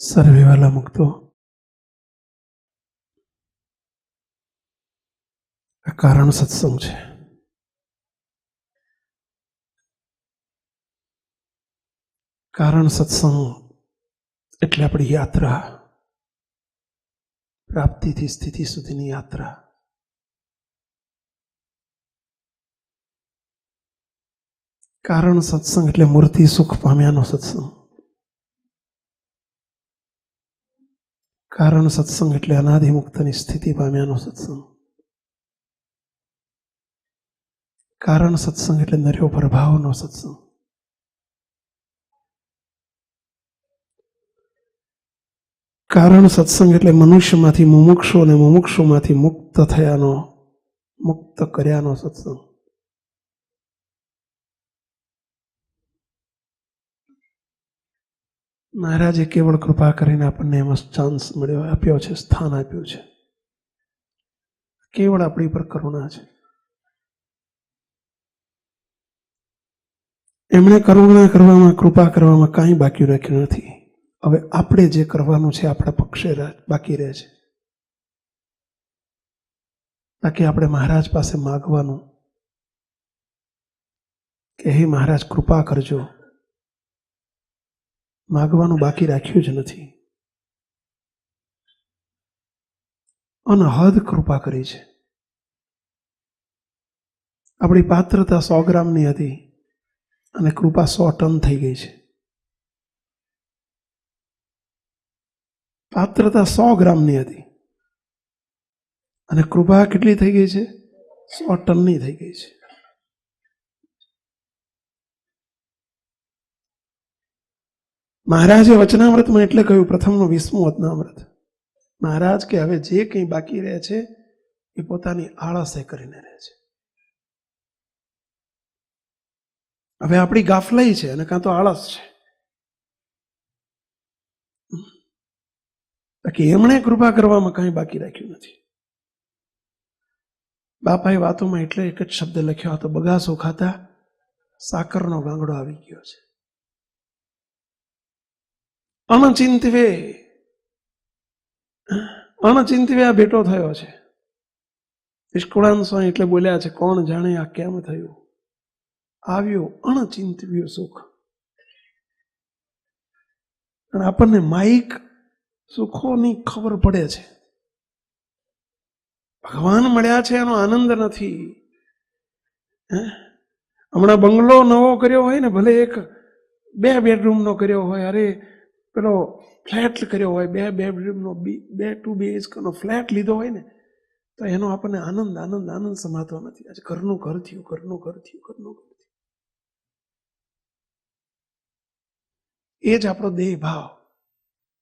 સર્વે વાલા મુક્તો, આ કારણ સત્સંગ છે. કારણ સત્સંગ એટલે આપણી યાત્રા, પ્રાપ્તિથી સ્થિતિ સુધીની યાત્રા. કારણ સત્સંગ એટલે મૂર્તિ સુખ પામ્યાનો સત્સંગ. કારણ સત્સંગ એટલે અનાદિમુક્તની સ્થિતિ પામ્યાનો સત્સંગ. કારણ સત્સંગ એટલે નર્યો પ્રભાવનો સત્સંગ. કારણ સત્સંગ એટલે મનુષ્યમાંથી મુમુક્ષુ અને મુમુક્ષુમાંથી મુક્ત થયાનો, મુક્ત કર્યાનો સત્સંગ. મહારાજે કેવળ કૃપા કરીને આપણને એમાં ચાન્સ મળ્યો, આપ્યો છે, સ્થાન આપ્યું છે. કેવળ આપણી પર કરુણા છે. એમણે કરુણા કરવામાં, કૃપા કરવામાં કાંઈ બાકી રાખ્યું નથી. હવે આપણે જે કરવાનું છે આપણા પક્ષે બાકી રહે છે. બાકી આપણે મહારાજ પાસે માગવાનું કે હે મહારાજ કૃપા કરજો, માગવાનું બાકી રાખ્યું જ નથી. અનહદ કૃપા કરી છે. આપણી પાત્રતા 100 ગ્રામની હતી અને કૃપા 100 ટન થઈ ગઈ છે. પાત્રતા 100 ગ્રામની હતી અને કૃપા કેટલી થઈ ગઈ છે? 100 ટનની થઈ ગઈ છે. મહારાજે વચનામૃતમાં એટલે કહ્યું, પ્રથમનું 20મું વચનામૃત, મહારાજ કે હવે જે કંઈ બાકી રહે છે એ પોતાની આળસે કરીને રહે છે. હવે આપણી ગાફલાઈ છે અને કાં તો આળસ છે. બાકી એમણે કૃપા કરવામાં કાંઈ બાકી રાખ્યું નથી. બાપાએ વાતોમાં એટલે એક જ શબ્દ લખ્યો હતો, બગાસો ખાતા સાકરનો ગાંગડો આવી ગયો છે. અણચિંતવે આ ભેટો થયો છે. નિષ્કુળાન સ્વામી એટલે બોલ્યા છે, કોણ જાણે આ કેમ થયું, આવ્યો અણચિંતવ્યું સુખ. અને આપણને માઇક સુખોની ખબર પડે છે. ભગવાન મળ્યા છે એનો આનંદ નથી. હમણાં બંગલો નવો કર્યો હોય ને, ભલે એક 2 બેડરૂમનો કર્યો હોય, અરે પેલો ફ્લેટ કર્યો હોય, 2 બેડરૂમનો 2 BHK ફ્લેટ લીધો હોય ને, તો એનો આપણને આનંદ આનંદ આનંદ સમાતો નથી. આજે ઘરનું ઘર થયું, ઘરનું ઘર થયું, ઘરનું ઘર થયું. એ જ આપણો દેહ ભાવ,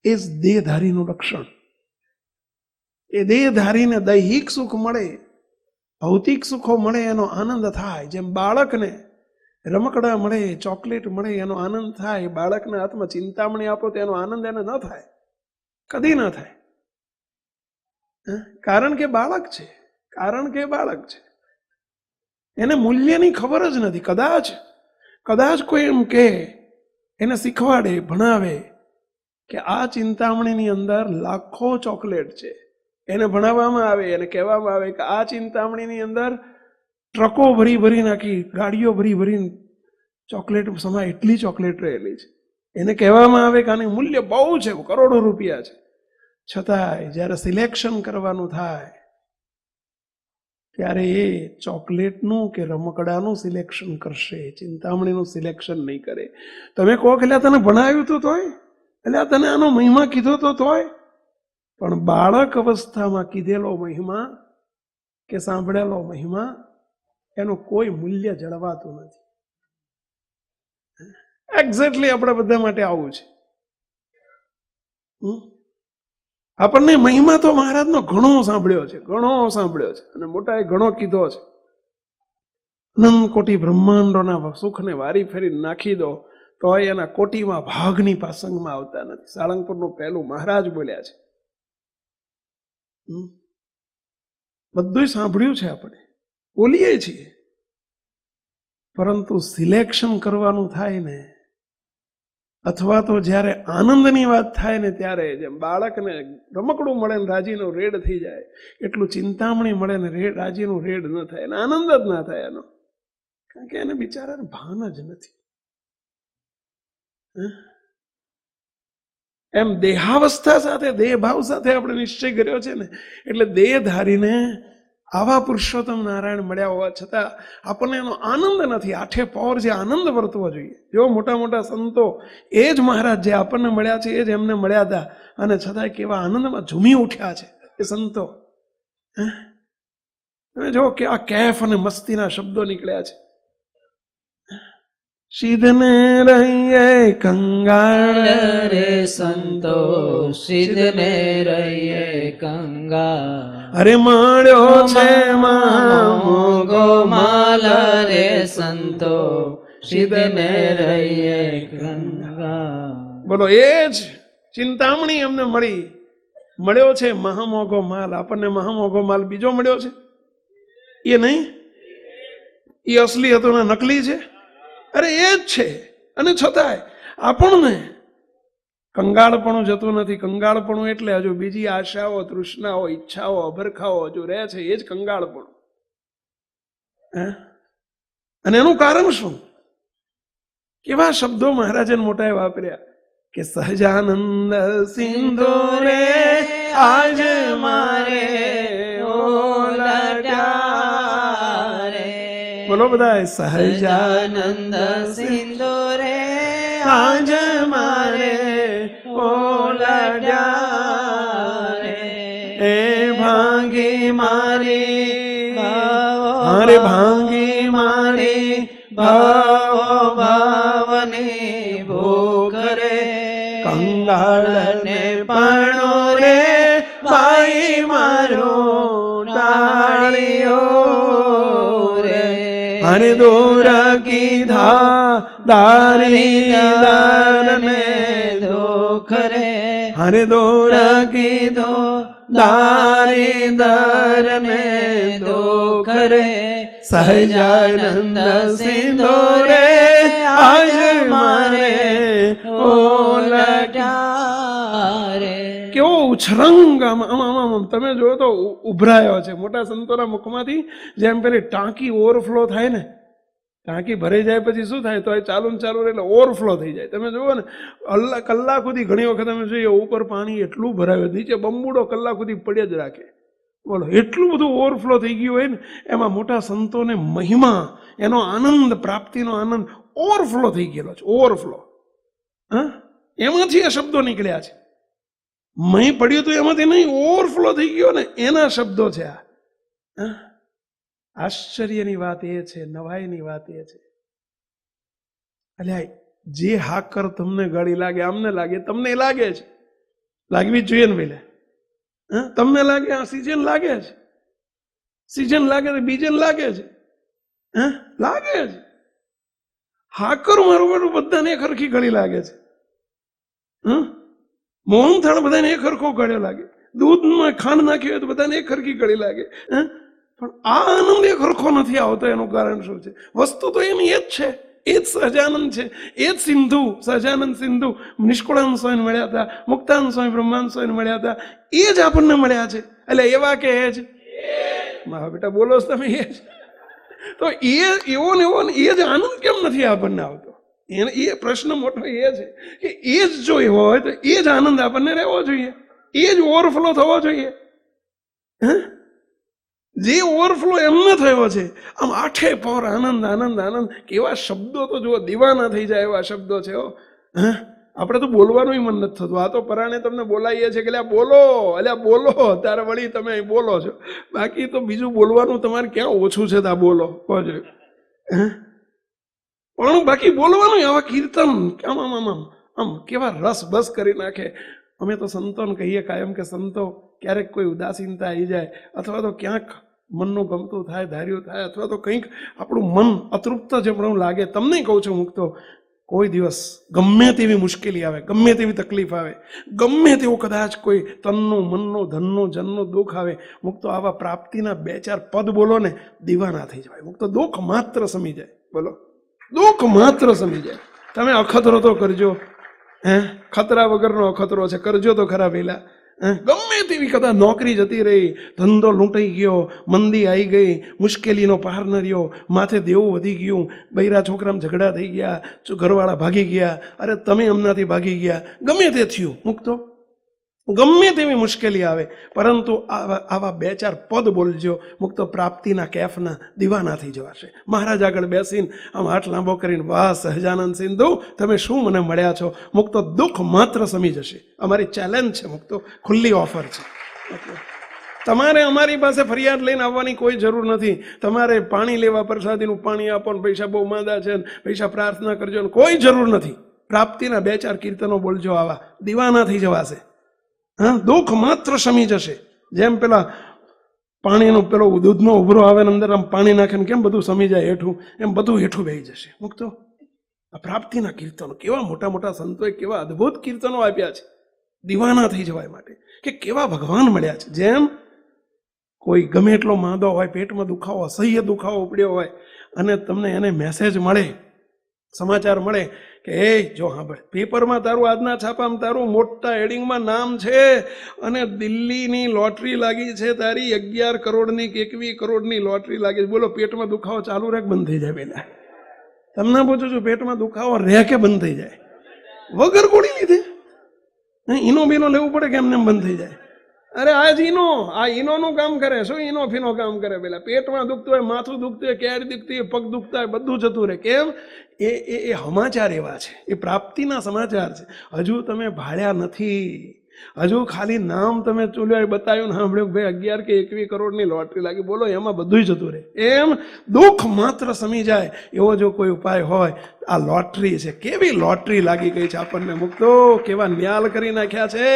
એ જ દેહધારીનું લક્ષણ. એ દેહધારીને દૈહિક સુખ મળે, ભૌતિક સુખો મળે એનો આનંદ થાય. જેમ બાળકને રમકડા મળે, ચોકલેટ મળે એનો આનંદ થાય, બાળકના હાથમાં ચિંતામણી આપો તો એનો આનંદ એને ન થાય, કદી ન થાય. કારણ કે બાળક છે, કારણ કે બાળક છે. એને મૂલ્યની ખબર જ નથી. કદાચ કોઈ એમ કે એને શીખવાડે, ભણાવે કે આ ચિંતામણીની અંદર લાખો ચોકલેટ છે, એને ભણાવવામાં આવે, એને કહેવામાં આવે કે આ ચિંતામણીની અંદર ટ્રકો ભરી ભરી નાખી, ગાડીઓ ભરી ભરીને ચોકલેટ સમાય એટલી ચોકલેટ રહેલી છે. એને કહેવામાં આવે કે આનું મૂલ્ય બહુ છે, કરોડો રૂપિયા છે. છતાંય જ્યારે સિલેક્શન કરવાનું થાય ત્યારે એ ચોકલેટનું કે રમકડાનું સિલેક્શન કરશે, ચિંતામણીનું સિલેક્શન નહીં કરે. તમે કહો કે તને ભણાવ્યું તો તોય, એટલે તને આનો મહિમા કીધો તો તોય, પણ બાળક અવસ્થામાં કીધેલો મહિમા કે સાંભળેલો મહિમા એનું કોઈ મૂલ્ય જળવાતું નથી. એક્ઝેક્ટલી આપણા બધા માટે આવું છે. આપણને મહિમા તો મહારાજનો ઘણો સાંભળ્યો છે, ઘણો સાંભળ્યો છે, અને મોટા એ ઘણો કીધો છે. અનંત કોટી બ્રહ્માંડોના સુખને વારી ફેરી નાખી દો તો એના કોટીમાં ભાગની પાસંગમાં આવતા નથી. સાળંગપુરનું પહેલું મહારાજ બોલ્યા છે. બધું સાંભળ્યું છે, આપણે બોલીએ છીએ, પરંતુ સિલેક્શન કરવાનું થાય ને, અથવા તો જ્યારે આનંદની વાત થાય ને ત્યારે જેમ બાળકને રમકડું મળે ને રાજીનું રેડ થઈ જાય, એટલું ચિંતામણી મળે ને રાજીનું રેડ ન થાય, એને આનંદ જ ના થાય એનો, કારણ કે એને બિચારાને ભાન જ નથી. એમ દેહાવસ્થા સાથે, દેહભાવ સાથે આપણે નિશ્ચય કર્યો છે ને, એટલે દેહ ધારીને આવા પુરુષોત્તમ નારાયણ મળ્યા હોવા છતાં આપણને એનો આનંદ નથી. આઠે પહોર જે આનંદ વર્તવો જોઈએ, જો મોટા મોટા સંતો એ જ મહારાજ જે આપણને મળ્યા છે એ જ એમને મળ્યા હતા, અને છતાંય કેવા આનંદમાં ઝૂમી ઉઠ્યા છે એ સંતો. જો કેવા કેફ અને મસ્તીના શબ્દો નીકળ્યા છે. સિદ્ધને રહીએ કંગાળ રે સંતો, સિદ્ધને રહીએ કંગાળ. અરે મળ્યો છે મોંઘો માલ રે સંતો, સિદ્ધને રહીએ કંગાળ. બોલો, એ જ ચિંતામણી એમને મળ્યો છે મહામોઘો માલ. આપણને મહામોઘો માલ બીજો મળ્યો છે એ નહીં, એ અસલી હતો ને નકલી છે? અરે એ જ છે. અને છતાંય આપણને કંગાળપણું જતું નથી. કંગાળપણું એટલે હજુ બીજી આશાઓ, તૃષ્ણાઓ, ઈચ્છાઓ, અભરખાઓ હજુ રહે છે, એ જ કંગાળપણું. અને એનું કારણ શું? કેવા શબ્દો મહારાજે મોટાએ વાપર્યા કે સહજાનંદ સિંધુ રે આજ મારે બોલો બધા, સહજાનંદ સિંધુ રે આજ મારે ઓલડ્યા રે. એ ભાંગી મારી મારે ભાંગી મારી ભાવની ભૂખ રે. કંગાળ ને પણો રે ભાઈ મારો ડાળીઓ રે. હરે દૂર કીધા દારીદાર ને દુઃખ રે. હરે દૂર કીધો દારીદાર ને દુઃખ રે. સહજાનંદ સિંધુ રે આજ મારે ઓલટ્યા રે. કેવો ઉછરંગ આમ તમે જોયો તો ઉભરાયો છે મોટા સંતોના મુખમાંથી. જેમ પેલી ટાંકી ઓવરફ્લો થાય ને, ટાંકી ભરાઈ જાય પછી શું થાય, તો એ ચાલુ ને ચાલુ એટલે ઓવરફ્લો થઈ જાય. તમે જુઓ ને, કલાક સુધી ઘણી વખત તમે જોઈએ ઉપર પાણી એટલું ભરાયું, નીચે બંબુડો કલાક સુધી પડ્યા જ રાખે. બોલો, એટલું બધું ઓવરફ્લો થઈ ગયું હોય ને. એમાં મોટા સંતોને મહિમા, એનો આનંદ, પ્રાપ્તિનો આનંદ ઓવરફ્લો થઈ ગયેલો છે. ઓવરફ્લો, એમાંથી આ શબ્દો નીકળ્યા છે. મહી પડ્યું તો એમાંથી નહીં, ઓવરફ્લો થઈ ગયો ને, એના શબ્દો છે આ. આશ્ચર્યની વાત એ છે, નવાઈની વાત એ છે, અલ્યા જે હાકર તમને ગળી લાગે, આમને લાગે, તમને લાગે છે, લાગવી જ જોઈએ ને પેલા. તમને લાગે આ સિઝન લાગે છે, સિઝન લાગે તો બીજન લાગે છે, લાગે છે. હાકર મારું બધાને એક હરખી ગળી લાગે છે. મોહનથાળ બધાને એક હરખો ગળ્યો લાગે, દૂધમાં ખાંડ નાખી હોય તો બધાને એક હરખી ગળી લાગે. પણ આ આનંદ એક હરખો નથી આવતો. એનું કારણ શું છે? વસ્તુ તો એની એ જ છે, એ જ સહજાનંદ છે, એ જ સિંધુ, સહજાનંદ સિંધુ. નિષ્કુળાનંદ સ્વામી મળ્યા હતા, મુક્તાનંદ સ્વામી, બ્રહ્માનંદ સ્વામી મળ્યા હતા, એ જ આપણને મળ્યા છે. એટલે એવા કે એ જ મારા બેટા બોલો છો તમે, એ જ તો એવો ને એવો એ જ આનંદ કેમ નથી આપણને આવતો? એ પ્રશ્ન મોટો એ છે કે એ જ જો એવો હોય તો એ જ આનંદ આપણને રહેવો જોઈએ, એ જ ઓવરફ્લો થવો જોઈએ. જે ઓવરફ્લો એમને થયો છે, આમ આઠે પહોર આનંદ આનંદ આનંદ. કેવા શબ્દો તો જુઓ, દીવાના થઈ જાય એવા શબ્દો છે. આપણે તો બોલવાનું મન નથી થતું. આ તો પરાણે તમને બોલાવીએ છીએ કે બોલો, અલ્યા બોલો, ત્યારે વળી તમે બોલો છો. બાકી તો બીજું બોલવાનું તમારે ક્યાં ઓછું છે, તા બોલો કહો. પણ બાકી બોલવાનું આવા કીર્તન આમ આમ આમ આમ કેવા રસ બસ કરી નાખે. અમે તો સંતોને કહીએ કાયમ કે સંતો ક્યારેક કોઈ ઉદાસીનતા આવી જાય, અથવા તો ક્યાંક મનનું ગમતું થાય, ધાર્યું થાય, અથવા તો કંઈક આપણું મન અતૃપ્ત જેમણું લાગે, તમને કહું છું મુકતો, કોઈ દિવસ ગમે તેવી મુશ્કેલી આવે, ગમે તેવી તકલીફ આવે, ગમે તેવું કદાચ કોઈ તનનું મનનું ધનનું જનનું દુઃખ આવે, મુક્તો આવા પ્રાપ્તિના 2-4 પદ બોલો ને, દીવાના થઈ જવાય. મુક્તો દુઃખ માત્ર સમી જાય. બોલો, દુઃખ માત્ર સમી જાય. તમે અખતરો તો કરજો, ખતરા વગરનો અખતરો છે, કરજો તો ખરા પહેલા. ગમે તેવી કદાચ નોકરી જતી રહી, ધંધો લૂંટાઈ ગયો, મંદી આવી ગઈ, મુશ્કેલીનો પાર ન રહ્યો, માથે દેવું વધી ગયું, બૈરા છોકરામાં ઝઘડા થઈ ગયા, ઘરવાળા ભાગી ગયા, અરે તમે એમનાથી ભાગી ગયા, ગમે તે થયું. મુક્તો ગમે તેવી મુશ્કેલી આવે, પરંતુ આવા 2-4 પદ બોલજો, મુક્તો પ્રાપ્તિના કેફના દીવાના થઈ જવાશે. મહારાજ આગળ બેસીને આમ હાથ લાંબો કરીને, વાહ સહજાનંદ સિંધુ, તમે શું મને મળ્યા છો. મુક્તો દુઃખ માત્ર સમી જશે. અમારી ચેલેન્જ છે, મુક્તો ખુલ્લી ઓફર છે. તમારે અમારી પાસે ફરિયાદ લઈને આવવાની કોઈ જરૂર નથી. તમારે પાણી લેવા પ્રસાદીનું પાણી આપો ને પૈસા બહુ માંદા છે ને પૈસા પ્રાર્થના કરજો ને કોઈ જરૂર નથી. પ્રાપ્તિના 2-4 કીર્તનો બોલજો, આવા દીવાના થઈ જવાશે. દુઃખ માત્ર શમી જશે. જેમ પેલા પાણીનો પેલો દૂધનો ઉભરો આવે ને અંદર આમ પાણી નાખે ને કેમ બધું શમી જાય હેઠું, એમ બધું હેઠું બેસી જશે. મુક્તો આ પ્રાપ્તિના કીર્તનો, કેવા મોટા મોટા સંતોએ કેવા અદ્ભુત કીર્તનો આપ્યા છે દીવાના થઈ જવાય માટે, કે કેવા ભગવાન મળ્યા છે. જેમ કોઈ ગમે એટલો માંદો હોય, પેટમાં દુખાવો, અસહ્ય દુખાવો ઉપડ્યો હોય, અને તમને એને મેસેજ મળે, સમાચાર મળે કે એ જો સાંભળ, પેપરમાં તારું આજના છાપામાં તારું મોટા હેડિંગમાં નામ છે અને દિલ્હીની લોટરી લાગી છે, તારી 11 કરોડની કે 21 કરોડની લોટરી લાગી છે. બોલો, પેટમાં દુખાવો ચાલુ રહે કે બંધ થઈ જાય? પહેલા તમને પૂછું છું, પેટમાં દુખાવો રહે કે બંધ થઈ જાય? વગર ગોળી લીધે ઈનો બીનો લેવું પડે કે એમને બંધ થઈ જાય? અરે આજ ઈનોનું કામ કરે. શું ઈનો ફીનો કામ કરે? પેલા પેટમાં દુખતું હોય, માથું દુખતું હોય, કેરી દુખતી હોય, પગ દુખતા હોય, બધું જતું રહે. કેમ? એ સમાચાર એવા છે, એ પ્રાપ્તિના સમાચાર છે. હજુ તમે ભાળ્યા નથી, હજુ ખાલી નામ તમે ચૂલ્યો બતાવ્યું ને સાંભળ્યું ભાઈ 11 કે 21 કરોડની લોટરી લાગી. બોલો, એમાં બધું જતું રહે. એમ દુઃખ માત્ર સમી જાય એવો જો કોઈ ઉપાય હોય, આ લોટરી છે. કેવી લોટરી લાગી ગઈ છે આપણને. મુક્તો કેવા ન્યાલ કરી નાખ્યા છે.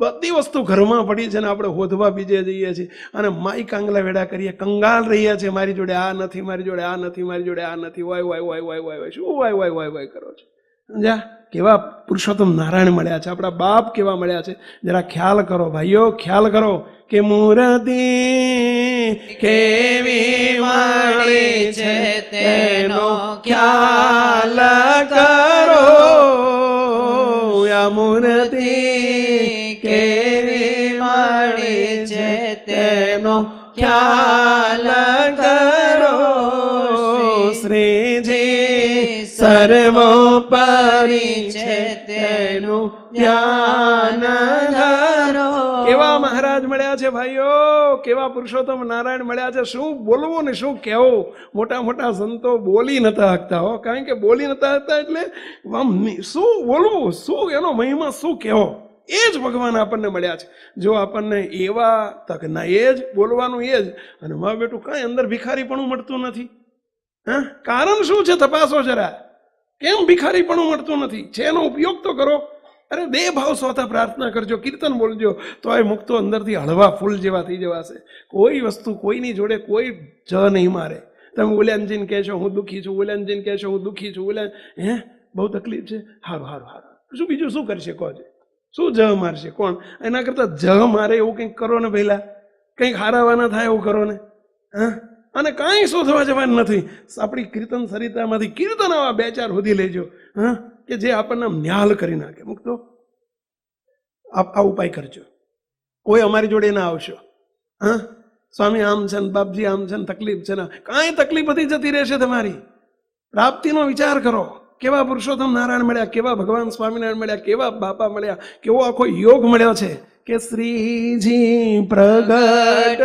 બધી વસ્તુ ઘરમાં પડી છે ને આપણે હોધવા બીજે જઈએ છીએ અને માઈ કાંગલા વેડા કરીએ, કંગાલ રહીએ છીએ. મારી જોડે આ નથી, મારી જોડે આ નથી, મારી જોડે આ નથી. Why why why why why why. શું વાય વાય વાય વાય કરો છો? સમજ્યા? કેવા પુરુષોત્તમ નારાયણ મળ્યા છે, આપણા બાપ કેવા મળ્યા છે. જરા ખ્યાલ કરો ભાઈઓ, ખ્યાલ કરો કે મૂર્તિ કેવી મળી છે તેનો ખ્યાલ કરો. આ મૂર્તિ કેવી મળી છે તેનો ખ્યાલ કરો. શ્રીજી સર્વોપરી છે તેનું ધ્યાન ધરો. કેવા મહારાજ મળ્યા છે ભાઈઓ, કેવા પુરુષોત્તમ નારાયણ મળ્યા છે. શું બોલવું ને શું કહેવું. મોટા મોટા સંતો બોલી નતા શકતા હો, કારણ કે બોલી નતા શકતા એટલે શું બોલવું, શું એનો મહિમા શું કહેવો. એ જ ભગવાન આપણને મળ્યા છે. જો આપણને એવા તક ના, એ જ બોલવાનું, એ જ. અને માં બેટું કાંઈ અંદર ભિખારીપણું મળતું નથી. કારણ શું છે? તપાસો જરા. કેમ ભિખારીપણું મળતું નથી? છે એનો ઉપયોગ તો કરો. અરે બે ભાવ સ્વતા પ્રાર્થના કરજો, કીર્તન બોલજો, તો એ મુક્તો અંદરથી હળવા ફૂલ જેવા થઈ જવાશે. કોઈ વસ્તુ કોઈની જોડે કોઈ જ નહીં મારે. તમે ઓલ્યાનજીને કહેશો હું દુઃખી છું, ઓલ્યાનજીને કહેશો હું દુઃખી છું, બહુ તકલીફ છે, હારું હારું હારું. શું બીજું શું કરશે? કહો છે શું જ મારશે? કોણ? એના કરતા જ મારે એવું કંઈક કરો ને પહેલા, કંઈક હારાવાના થાય એવું કરો ને. અને કાંઈ શોધવા જવાનું નથી. આપણી કીર્તન સરિતામાંથી કીર્તન આવા 2-4 શોધી લેજો, કે જે આપણને ન્યાલ કરી નાખે. મુક્તો આ ઉપાય કરજો. કોઈ અમારી જોડે ના આવશો, સ્વામી આમ છે ને, બાપજી આમ છે ને, તકલીફ છે ને. કાંઈ તકલીફ બધી જતી રહેશે તમારી. પ્રાપ્તિનો વિચાર કરો. કેવા પુરુષોત્તમ નારાયણ મળ્યા, કેવા ભગવાન સ્વામિનારાયણ મળ્યા, કેવા બાપા મળ્યા, કેવો આખો યોગ મળ્યો છે. કે શ્રીજી પ્રગટ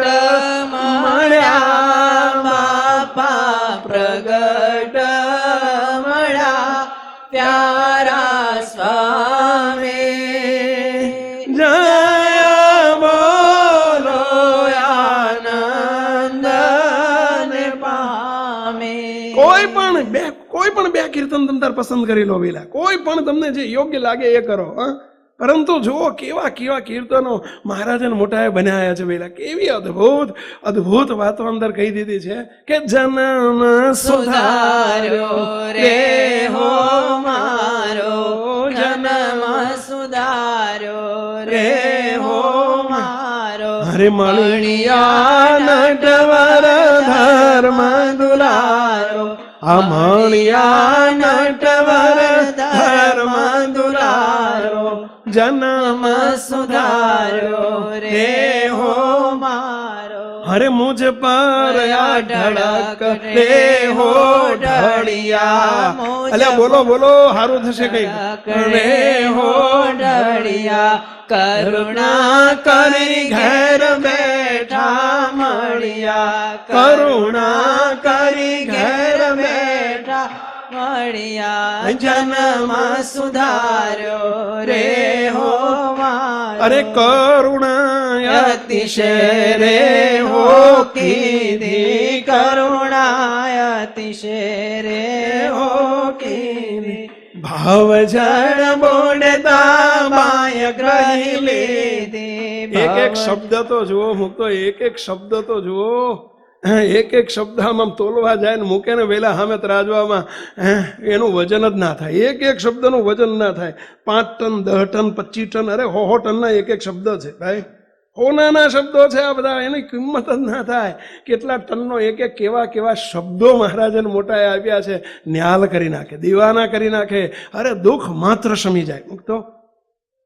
મળ્યા, બાપા પ્રગટ મળ્યા, પ્યારા સ્વામી જય બોલો આનંદ ને પામે. કોઈ પણ બે કીર્તન તમે તાર પસંદ કરી લો. વેલા કોઈ પણ તમને જે યોગ્ય લાગે એ કરો. પરંતુ જુઓ કેવા કેવા કીર્તનો મહારાજને મોટાએ બનાવ્યા છે પેલા, કેવી અદ્ભુત અદ્ભુત વાતો અંદર કહી દીધી છે કે જન્મ સુધાર્યો રે હો મારો, જન્મ સુધાર્યો રે હો મારો. હરે મળિયા નટવર ધર્મ દુલારો, આ મળિયા નટવર ધર્મ દુલારો, જન્મ સુધાર્યો રે હો મારો. હરે મુझ પર ઢળક રે હો ઢળિયા. અલ્યા બોલો બોલો, હારું થશે કઈ. રે હો ઢળિયા, કરુણા કરી ઘેર બેઠા મળિયા, કરુણા કરી ઘેર બેઠા મળિયા. જન્મ સુધાર્યો રે હો મારો. અરે કરુણા અતિશય રે હો કીધી, કરુણા અતિશય રે હો કીધી. ભાવ જળ બોડતા બાય ગ્રહી લીધી. એક એક શબ્દ તો જુઓ, મુકતો એક એક શબ્દ તો જુઓ. એક એક શબ્દ આમ તોલવા જાય ને મૂકે ને વેલા સામે ત્રાજવામાં એનું વજન જ ના થાય. એક એક શબ્દનું વજન ના થાય. 5 ટન 10 ટન 25 ટન અરે 100 ટનના એક એક શબ્દ છે ભાઈ. હોનાના શબ્દો છે આ બધા, એની કિંમત જ ના થાય. કેટલા ટનનો એક એક કેવા કેવા શબ્દો મહારાજને મોટાએ આપ્યા છે. ન્યાલ કરી નાખે, દીવાના કરી નાખે. અરે દુઃખ માત્ર શમી જાય. મુકતો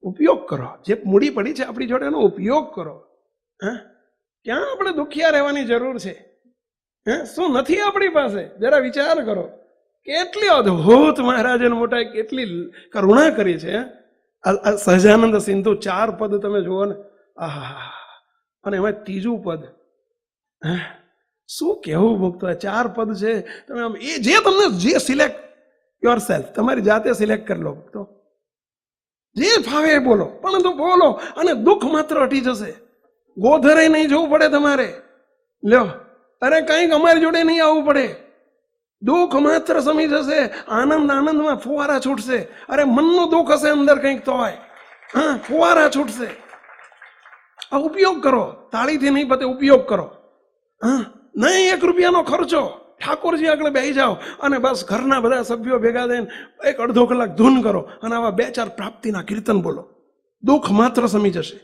ઉપયોગ કરો, જે મૂડી પડી છે આપણી જોડે એનો ઉપયોગ કરો. ક્યાં આપણે દુખિયા રહેવાની જરૂર છે? શું નથી આપણી પાસે? જરા વિચાર કરો. કેટલી અદ્ભુત મહારાજને મોટાએ કેટલી કરુણા કરી છે. સહજાનંદ સિંધુ 4 પદ તમે જુઓ ને, આહા, અને એમાં 3જું પદ શું કેવું મુકતો. 4 પદ છે. તમે આમ એ જે તમને જે સિલેક્ટ યોર સેલ્ફ, તમારી જાતે સિલેક્ટ કરી લો. તો જે ફાવે એ બોલો, પણ તો બોલો અને દુઃખ માત્ર હટી જશે. ગોધરે નહીં જવું પડે તમારે. લ્યો, અરે કંઈક અમારી જોડે નહીં આવવું પડે. દુઃખ માત્ર સમી જશે. આનંદ આનંદમાં ફુવારા છૂટશે. અરે મનનું દુઃખ હશે અંદર કંઈક તો હોય, ફુવારા છૂટશે. ઉપયોગ કરો, તાળીથી નહીં પતે, ઉપયોગ કરો. નહીં 1 રૂપિયાનો ખર્ચો. ઠાકોરજી આગળ બેસી જાઓ અને બસ ઘરના બધા સભ્યો ભેગા થઈને 1-1.5 કલાક ધૂન કરો અને આવા 2-4 પ્રાપ્તિના કીર્તન બોલો. દુઃખ માત્ર સમી જશે.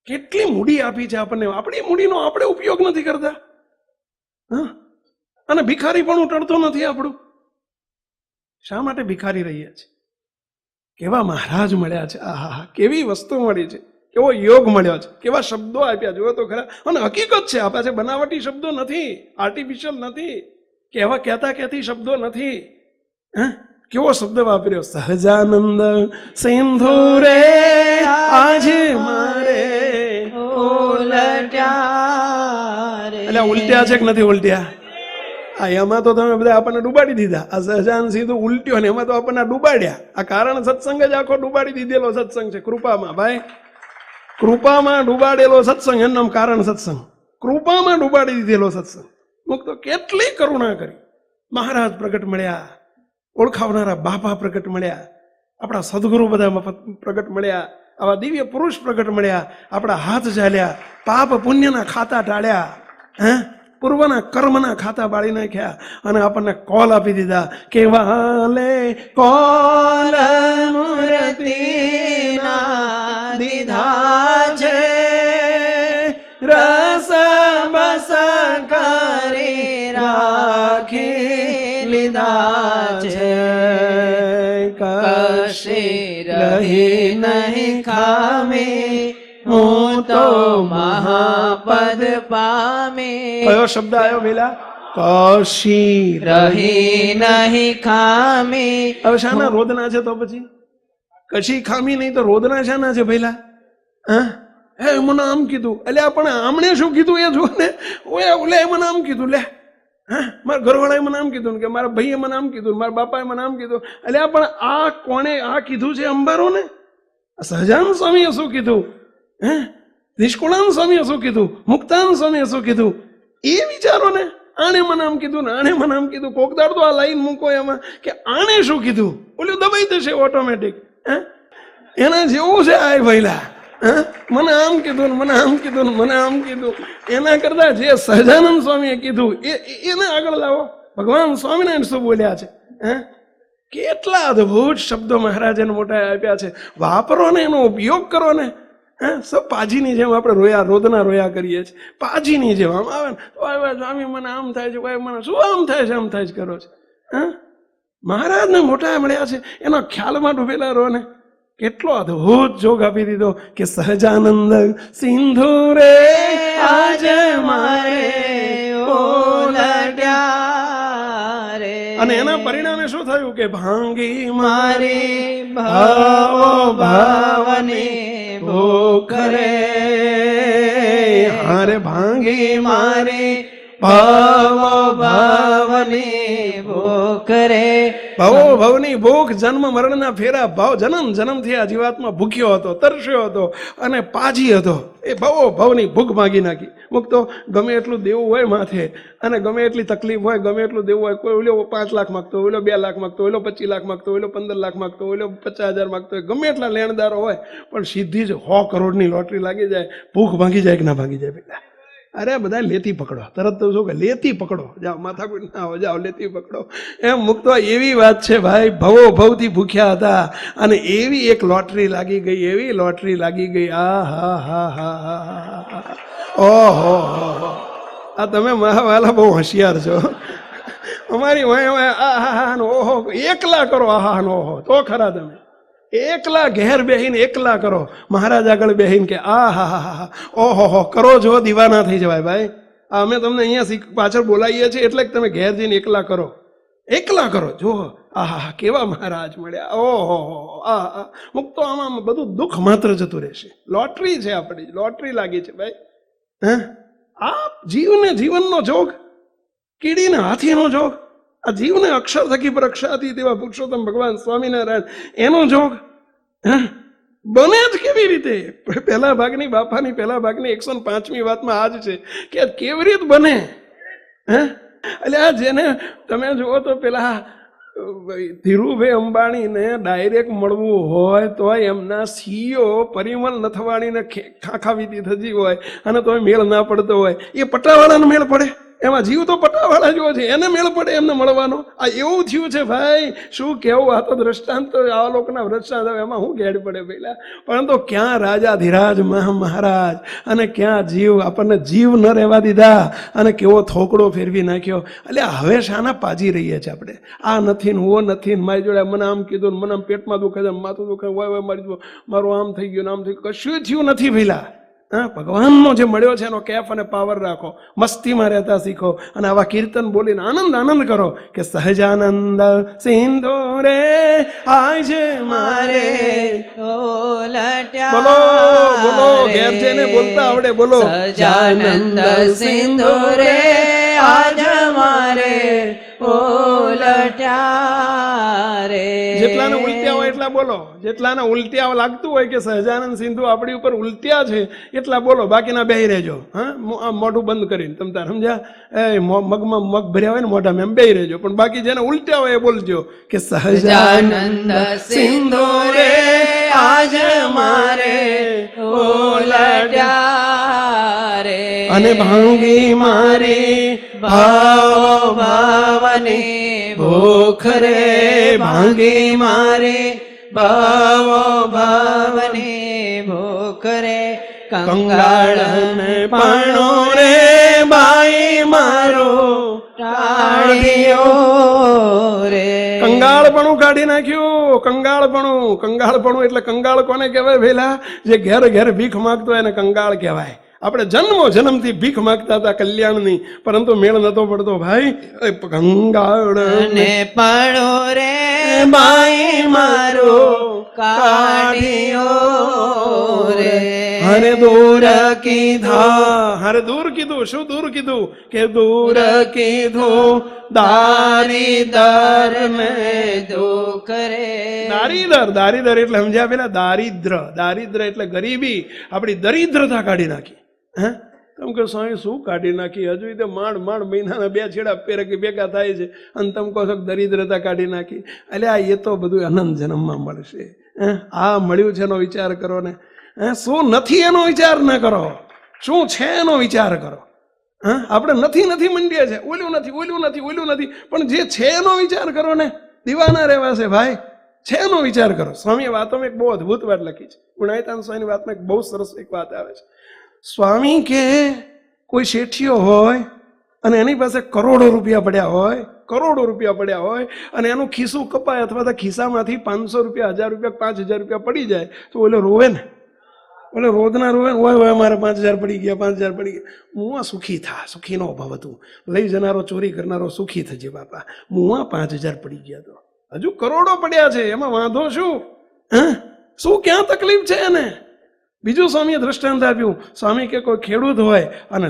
કેટલી મૂડી આપી છે આપણને. આપણી મૂડીનો આપણે ઉપયોગ નથી કરતા. અને ભિખારી પણ ટળતો નથી આપણું. શા માટે ભિખારી રહીએ છીએ? કેવા મહારાજ મળ્યા છે. આહા, કેવી વસ્તુ મળી છે, કેવો યોગ મળ્યો છે, કેવા શબ્દો આપ્યા જુઓ તો ખરા. અને હકીકત છે, આ પાસે બનાવટી શબ્દો નથી, આર્ટિફિશિયલ નથી, કહેતા કહેતી શબ્દો નથી. કેવો શબ્દ વાપર્યો, સહજાનંદ સિંધુ રે આજે મારે ઉલટ્યા રે. એટલે ઉલટ્યા છે કે નથી ઉલટ્યા? એમાં તો તમે બધા આપણને ડૂબાડી દીધા. આ સહજાન સીધું ઉલટ્યો ને એમાં તો આપણને ડૂબાડ્યા. આ કારણ સત્સંગ જ આખો ડૂબાડી દીધેલો સત્સંગ છે. કૃપામાં ભાઈ, કૃપામાં ડૂબાડેલો સત્સંગ, એનું નામ કારણ સત્સંગ. કૃપામાં ડૂબાડી દીધેલો સત્સંગ. મુક્તો કેટલી કરુણા કરી. મહારાજ પ્રગટ મળ્યા, ઓળખાવનારા બાપા પ્રગટ મળ્યા, આપણા સદગુરુ બધા પ્રગટ મળ્યા, આવા દિવ્ય પુરુષ પ્રગટ મળ્યા, આપણા હાથ ચાલ્યા, પાપ પુણ્યના ખાતા ટાળ્યા, પૂર્વના કર્મના ખાતા બાળી નાખ્યા અને આપણને કોલ આપી દીધા. કેવાલે કોલ મૂર્તિના દીધા છે, રસ બસ કરી રાખી લીધા છે. કશી રહી નહીં ખામી, હું તો મહાપદ પામી. કયો શબ્દ આવ્યો પેલા? કશી રહી નહીં ખામી. હવે શાના રોદના છે? તો પછી કશી ખામી નહીં તો રોદના શાના છે પેલા? હે મને આમ કીધું, એટલે પણ આમણે શું કીધું એ જો ને. ઓલે મને આમ કીધું, લે મારા ઘરવાળાએ મને આમ કીધું કે મારા ભાઈએ મને આમ કીધું, મારા બાપાએ મને આમ કીધું. એટલે પણ આ કોણે આ કીધું છે? અંબારો ને. સહજાનંદ સ્વામીએ શું કીધું? નિષ્કુળાનંદ સ્વામીએ શું કીધું? મુક્તાનંદ સ્વામીએ શું કીધું? એ વિચારો ને. આણે મને આમ કીધું ને આણે મને આમ કીધું. કોક દાડ તો આ લાઈન મૂકો એમાં કે આણે શું કીધું, ઓલું દબાઈ જશે ઓટોમેટિક. હે? એના જેવું છે આ ભૈલા. મને આમ કીધું ને મને આમ કીધું ને મને આમ કીધું. એના કરતા જે સહજાનંદ સ્વામીએ કીધું એને આગળ લાવો. ભગવાન સ્વામિનારાયણ શું બોલ્યા છે? કેટલા અદભુત શબ્દો મહારાજે મોટા આપ્યા છે. વાપરો ને એનો ઉપયોગ કરો ને. સબ પાજીની જેમ આપણે રોયા રોદના રોયા કરીએ છીએ. પાજીની જેમ આમ આવે ને તો સ્વામી મને આમ થાય છે, મને શું આમ થાય છે, આમ થાય છે કરો છે. મહારાજને મોટા મળ્યા છે એનો ખ્યાલમાં ડૂબેલા રહો ને. કેટલો અદભુત જોગ આપી દીધો કે સહજાનંદ સિંધુ રે આજ મારે ઓલટ્યા રે. અને એના પરિણામે શું થયું કે ભાંગી મારી ભાવો ભાવની ભૂખ રે. હારે ભાંગી મારી ભાવો ભાવની ભૂખ રે. ભાવો ભાવની ભૂખ જન્મ મરણના ફેરા ભાવ જન્મથી આ જીવાત્મા ભૂખ્યો હતો, તરસ્યો હતો અને પાજી હતો. એ ભાવો ભાવની ભૂખ માગી નાખી. મુક્તો ગમે એટલું દેવું હોય માથે અને ગમે એટલી તકલીફ હોય, ગમે એટલું દેવું હોય, કોઈ ઓલો 5 લાખ માગતો, ઓલો 2 લાખ માગતો, ઓલો 25 લાખ માગતો, ઓલો 15 લાખ માગતો, ઓલો 50,000 માગતો હોય, ગમે એટલા લેણદારો હોય, પણ સીધી જ 100 કરોડની લોટરી લાગી જાય. ભૂખ ભાંગી જાય કે ના ભાંગી જાય બેટા? અરે બધા લેતી પકડો, તરત તો શું કે લેતી પકડો, જાઓ માથાકૂટ ના આવો, જાઓ લેતી પકડો. એમ મુક્તો એવી વાત છે ભાઈ, ભવો ભવથી ભૂખ્યા હતા અને એવી એક લોટરી લાગી ગઈ, એવી લોટરી લાગી ગઈ. આ હા હા હા હા હા. ઓહો, આ તમે મહાવાલા બહુ હોશિયાર છો. અમારી ઓહો એકલા કરો, આહા નો ઓહો તો ખરા. તમે એકલા ઘેર બેહીને એકલા કરો, મહારાજ આગળ બેહીને કે આ હા હા ઓહો કરો જો દીવાના થઈ જવાય ભાઈ. અમે તમને અહીંયા પાછળ બોલાવીએ છીએ એટલે તમે ઘેર જઈને એકલા કરો, એકલા કરો. જો આહા કેવા મહારાજ મળ્યા. ઓહો આ મુક્તો આમાં બધું દુઃખ માત્ર જતું રહેશે. લોટરી છે આપણી, લોટરી લાગી છે ભાઈ. આ જીવને જીવનનો જોગ, કીડીને હાથીનો જોગ, આ જીવને અક્ષર થકી પર અક્ષાતી તેવા પુરુષોત્તમ ભગવાન સ્વામિનારાયણ એનો જોગ બને જ કેવી રીતે? પહેલા ભાગની બાપાની પહેલા ભાગની 105મી વાતમાં આ જ છે કે કેવી રીતે બને. એટલે આ જેને તમે જુઓ તો પેલા ધીરુભાઈ અંબાણીને ડાયરેક્ટ મળવું હોય તો એમના સીઓ પરિમલ નથવાણીને ખાખાવીતી થતી હોય અને તો મેળ ના પડતો હોય, એ પટાવાળાને મેળ પડે? એમાં જીવ તો પટાવાળા જેવો છે, એને મેળ પડે એમને મળવાનો? આ એવું થયું છે ભાઈ, શું કેવું. આ તો દ્રષ્ટાંત આ લોકોના દ્રષ્ટાંત, એમાં શું ઘેડ પડે પહેલા. પરંતુ ક્યાં રાજાધિરાજ મહારાજ અને ક્યાં જીવ, આપણને જીવ ન રહેવા દીધા અને કેવો થોકડો ફેરવી નાખ્યો. એટલે હવે શાના પાજી રહીએ છીએ આપણે? આ નથી ને ઓ નથી ને મારી જોડે મને આમ કીધું ને મને આમ પેટમાં દુખે છે, માથું દુખે, હોય મારું આમ થઈ ગયું, આમ થઈ ગયું. કશું થયું નથી ભઈલા. ભગવાનનો જે મળ્યો છે એનો કેફ અને પાવર રાખો, મસ્તીમાં રહેતા શીખો અને આવા કીર્તન બોલીને આનંદ કરો કે સહજાનંદ સિંધુ રે આજે મારે ઓલટ્યા. બોલો બોલો, ઘેર જઈને બોલતા આવડે, બોલો. સહજાનંદ સિંધુ રે આજ મારે ઓલટ્યા રે. જેટલાને ઉલટ્યા હોય એટલા બોલો, જેટલાને ઉલટ્યા લાગતું હોય કે સહજાનંદ સિંધુ આપણી ઉપર ઉલટ્યા છે એટલા બોલો, બાકીના બેહી રહેજો. હા, મોઢું બંધ કરીને. તમ તાર સમજ્યા? એ મગમાં મગ ભર્યા હોય ને મોઢામાં, એમ બેહી રહેજો. પણ બાકી જેને ઉલટ્યા હોય એ બોલજો કે સહજાનંદ સિંધુ રે આજ મારે ઓલટ્યા રે. અને ભાંગી મારી ભાવ ભાવની ભૂખ રે. ભાંગી મારી ભાવ ભાવની ભૂખ રે. કંગાળ ને પાણો રે બાઈ મારો ટાળીઓ રે. કંગાળપણું કાઢી નાખ્યું. કંગાળપણું એટલે કંગાળ કોને કહેવાય ભેલા? જે ઘેર ઘેર ભીખ માંગતો હોય એને કંગાળ કહેવાય. આપણે જન્મથી ભીખ માંગતા હતા કલ્યાણની, પરંતુ મેળ નતો પડતો ભાઈ. કંગાળ ને પાણો રે બાઈ મારો કાઢ્યો રે. હરે દૂર કીધા, હરે દૂર કીધું. શું દૂર કીધું? કે દૂર કીધું દારીદર ને દુઃખ રે. દારીદર એટલે સમજ્યા પેલા? દારિદ્ર એટલે ગરીબી. આપણી દરિદ્રતા કાઢી નાખી. તમે કહો સ્વામી શું કાઢી નાખી? હજુ તો માંડ મહિનાના 2 છેડા પેરકી ભેગા થાય છે અને તમે કહો છો દરિદ્રતા કાઢી નાખી. એટલે એ તો બધું અનંત જન્મમાં મળશે. આ મળ્યું છે એનો વિચાર કરો ને, શું નથી એનો વિચાર ન કરો, શું છે એનો વિચાર કરો. આપણે નથી નથી મંડીએ છે, ઓલું નથી ઓલું નથી ઓલું નથી, પણ જે છે એનો વિચાર કરો ને. દીવાના રહેવાશે ભાઈ, છે એનો વિચાર કરો. સ્વામીએ વાતોમાં એક બહુ અદભુત વાત લખી છે. ગુણાયતાન સ્વામીની વાતમાં એક બહુ સરસ એક વાત આવે છે. સ્વામી કે કોઈ શેઠિયો હોય અને એની પાસે કરોડો રૂપિયા પડ્યા હોય અને એનું ખિસ્સું કપાય અથવા તો ખિસ્સામાંથી 500 રૂપિયા, 1000 રૂપિયા, 5000 રૂપિયા પડી જાય તો ઓલો રોવે ને, ઓલે રોજના રોવે ને, હોય મારે 5000 પડી ગયા, 5000 પડી ગયા. મુઆ સુખી થા, સુખી નો ભાવ હતું. લઈ જનારો, ચોરી કરનારો સુખી થજે બાપા. મુઆ 5000 પડી ગયા તો હજુ કરોડો પડ્યા છે, એમાં વાંધો શું? શું ક્યાં તકલીફ છે એને? બીજું સ્વામીએ દ્રષ્ટાંત આપ્યું. સ્વામી કે કોઈ ખેડૂત હોય અને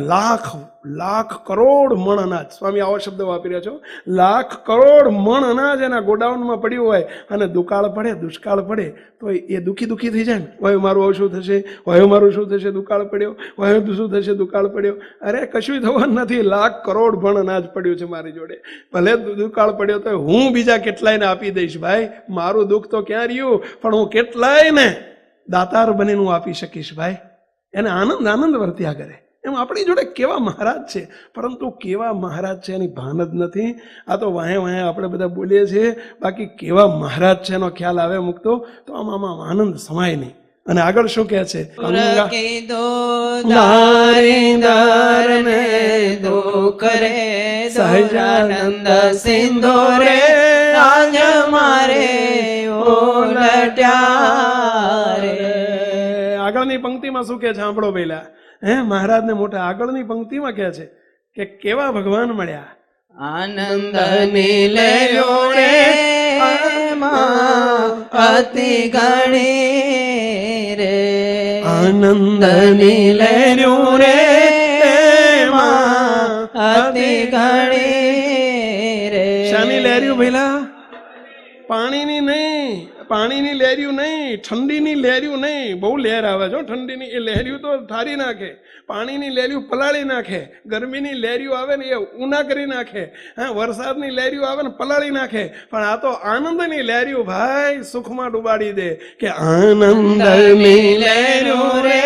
લાખ કરોડ મણ અનાજ, સ્વામી આવો શબ્દ વાપરી રહ્યા છો, લાખ કરોડ મણ અનાજ એના ગોડાઉનમાં પડ્યું હોય અને દુષ્કાળ પડે તો એ દુઃખી થઈ જાય ને. હવે મારું આવું શું થશે, હવે મારું શું થશે, દુષ્કાળ પડ્યો, હવે શું થશે, દુષ્કાળ પડ્યો. અરે કશું થવાનું નથી. લાખ કરોડ મણ અનાજ પડ્યું છે મારી જોડે, ભલે દુષ્કાળ પડ્યો તો હું બીજા કેટલાયને આપી દઈશ ભાઈ. મારું દુઃખ તો ક્યાં રહ્યું, પણ હું કેટલાયને દાતાર બનીને હું આપી શકીશ ભાઈ. એને આનંદ વર્ત્યા કરે. એમ આપણી જોડે કેવા મહારાજ છે, પરંતુ કેવા મહારાજ છે એની ભાન જ નથી. આ તો વાહે આપણે બધા બોલીએ છીએ, બાકી કેવા મહારાજ છે એનો ખ્યાલ આવે મૂકતો તો આમાં આનંદ સમાય નહીં. અને આગળ શું કહે છે? સહજાનંદ સિંધો રે આજ મારે આગળની પંક્તિમાં શું કે છે સાંભળો પહેલા. મહારાજને મોટા આગળની પંક્તિમાં કહે છે કે કેવા ભગવાન મળ્યા. આનંદ નીલયો રે અતિ ઘણી રે, આનંદ નીલયો રે અતિ ઘણી રે. શાની લહેર્યું ભેલા? પાણીની નહીં, પાણીની લહેર્યું નહીં, ઠંડીની લહેર્યું નહીં. બહુ લહેર આવે છે ઠંડીની. એ લહેર્યું તો ઠારી નાખે, પાણીની લહેર્યું પલાળી નાખે, ગરમીની લહેર્યું આવે ને એ ઉના કરી નાખે, વરસાદની લહેર્યું આવે ને પલાળી નાખે. પણ આ તો આનંદની લહેર્યું ભાઈ સુખમાં ડુબાડી દે. કે આનંદની લહેર્યું રે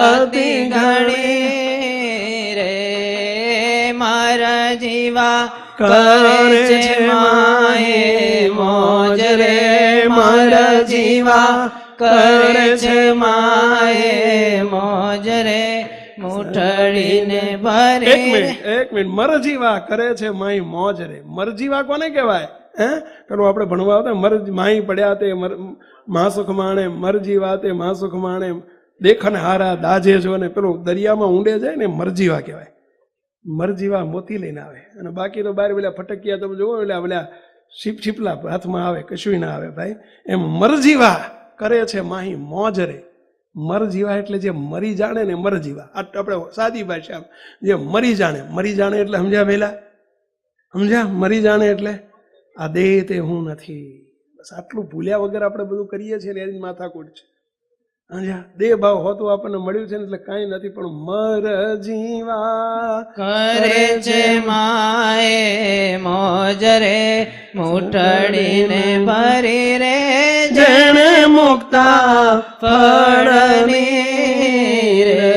અતિ ઘણી રે, મારા જીવા કરે છે માએ મોજ રે, મારા જીવા કરે છે માએ મોજ રે, મૂઠડીને ભરે. એક મિનિટ મરજીવા કરે છે માઈ મોજ રે. મરજીવા કોને કહેવાય? પેલું આપણે ભણવા આવતા માઈ પડ્યા તે મા સુખ માણે, મરજીવા તે મા સુખ માણે, દેખન હારા દાજે જો ને પેલું દરિયામાં ઊંડે જાય ને મરજીવા કહેવાય. મરજીવા મોતી લઈને આવે અને બાકી તો બાર પેલા ફટકિયા તમે જોવો એટલે પેલા છીપલા હાથમાં આવે, કશું ના આવે ભાઈ. એમ મરજીવા કરે છે માહી મોજ રે. મરજીવા એટલે જે મરી જાણે ને મરજીવા. આપણે સાદી ભાષા જે મરી જાણે એટલે સમજ્યા પહેલા? સમજ્યા? મરી જાણે એટલે આ દેહ તે હું નથી. બસ આટલું ભૂલ્યા વગર આપણે બધું કરીએ છીએ ને એની માથાકૂટ છે. દેહ ભાવ હોતું આપણને મળ્યું છે ને એટલે કઈ નથી. પણ મરજીવા કરે છે માએ મોજ રે, મૂઠડીને ભરી રે, જેણે મુક્તા ફળની રે,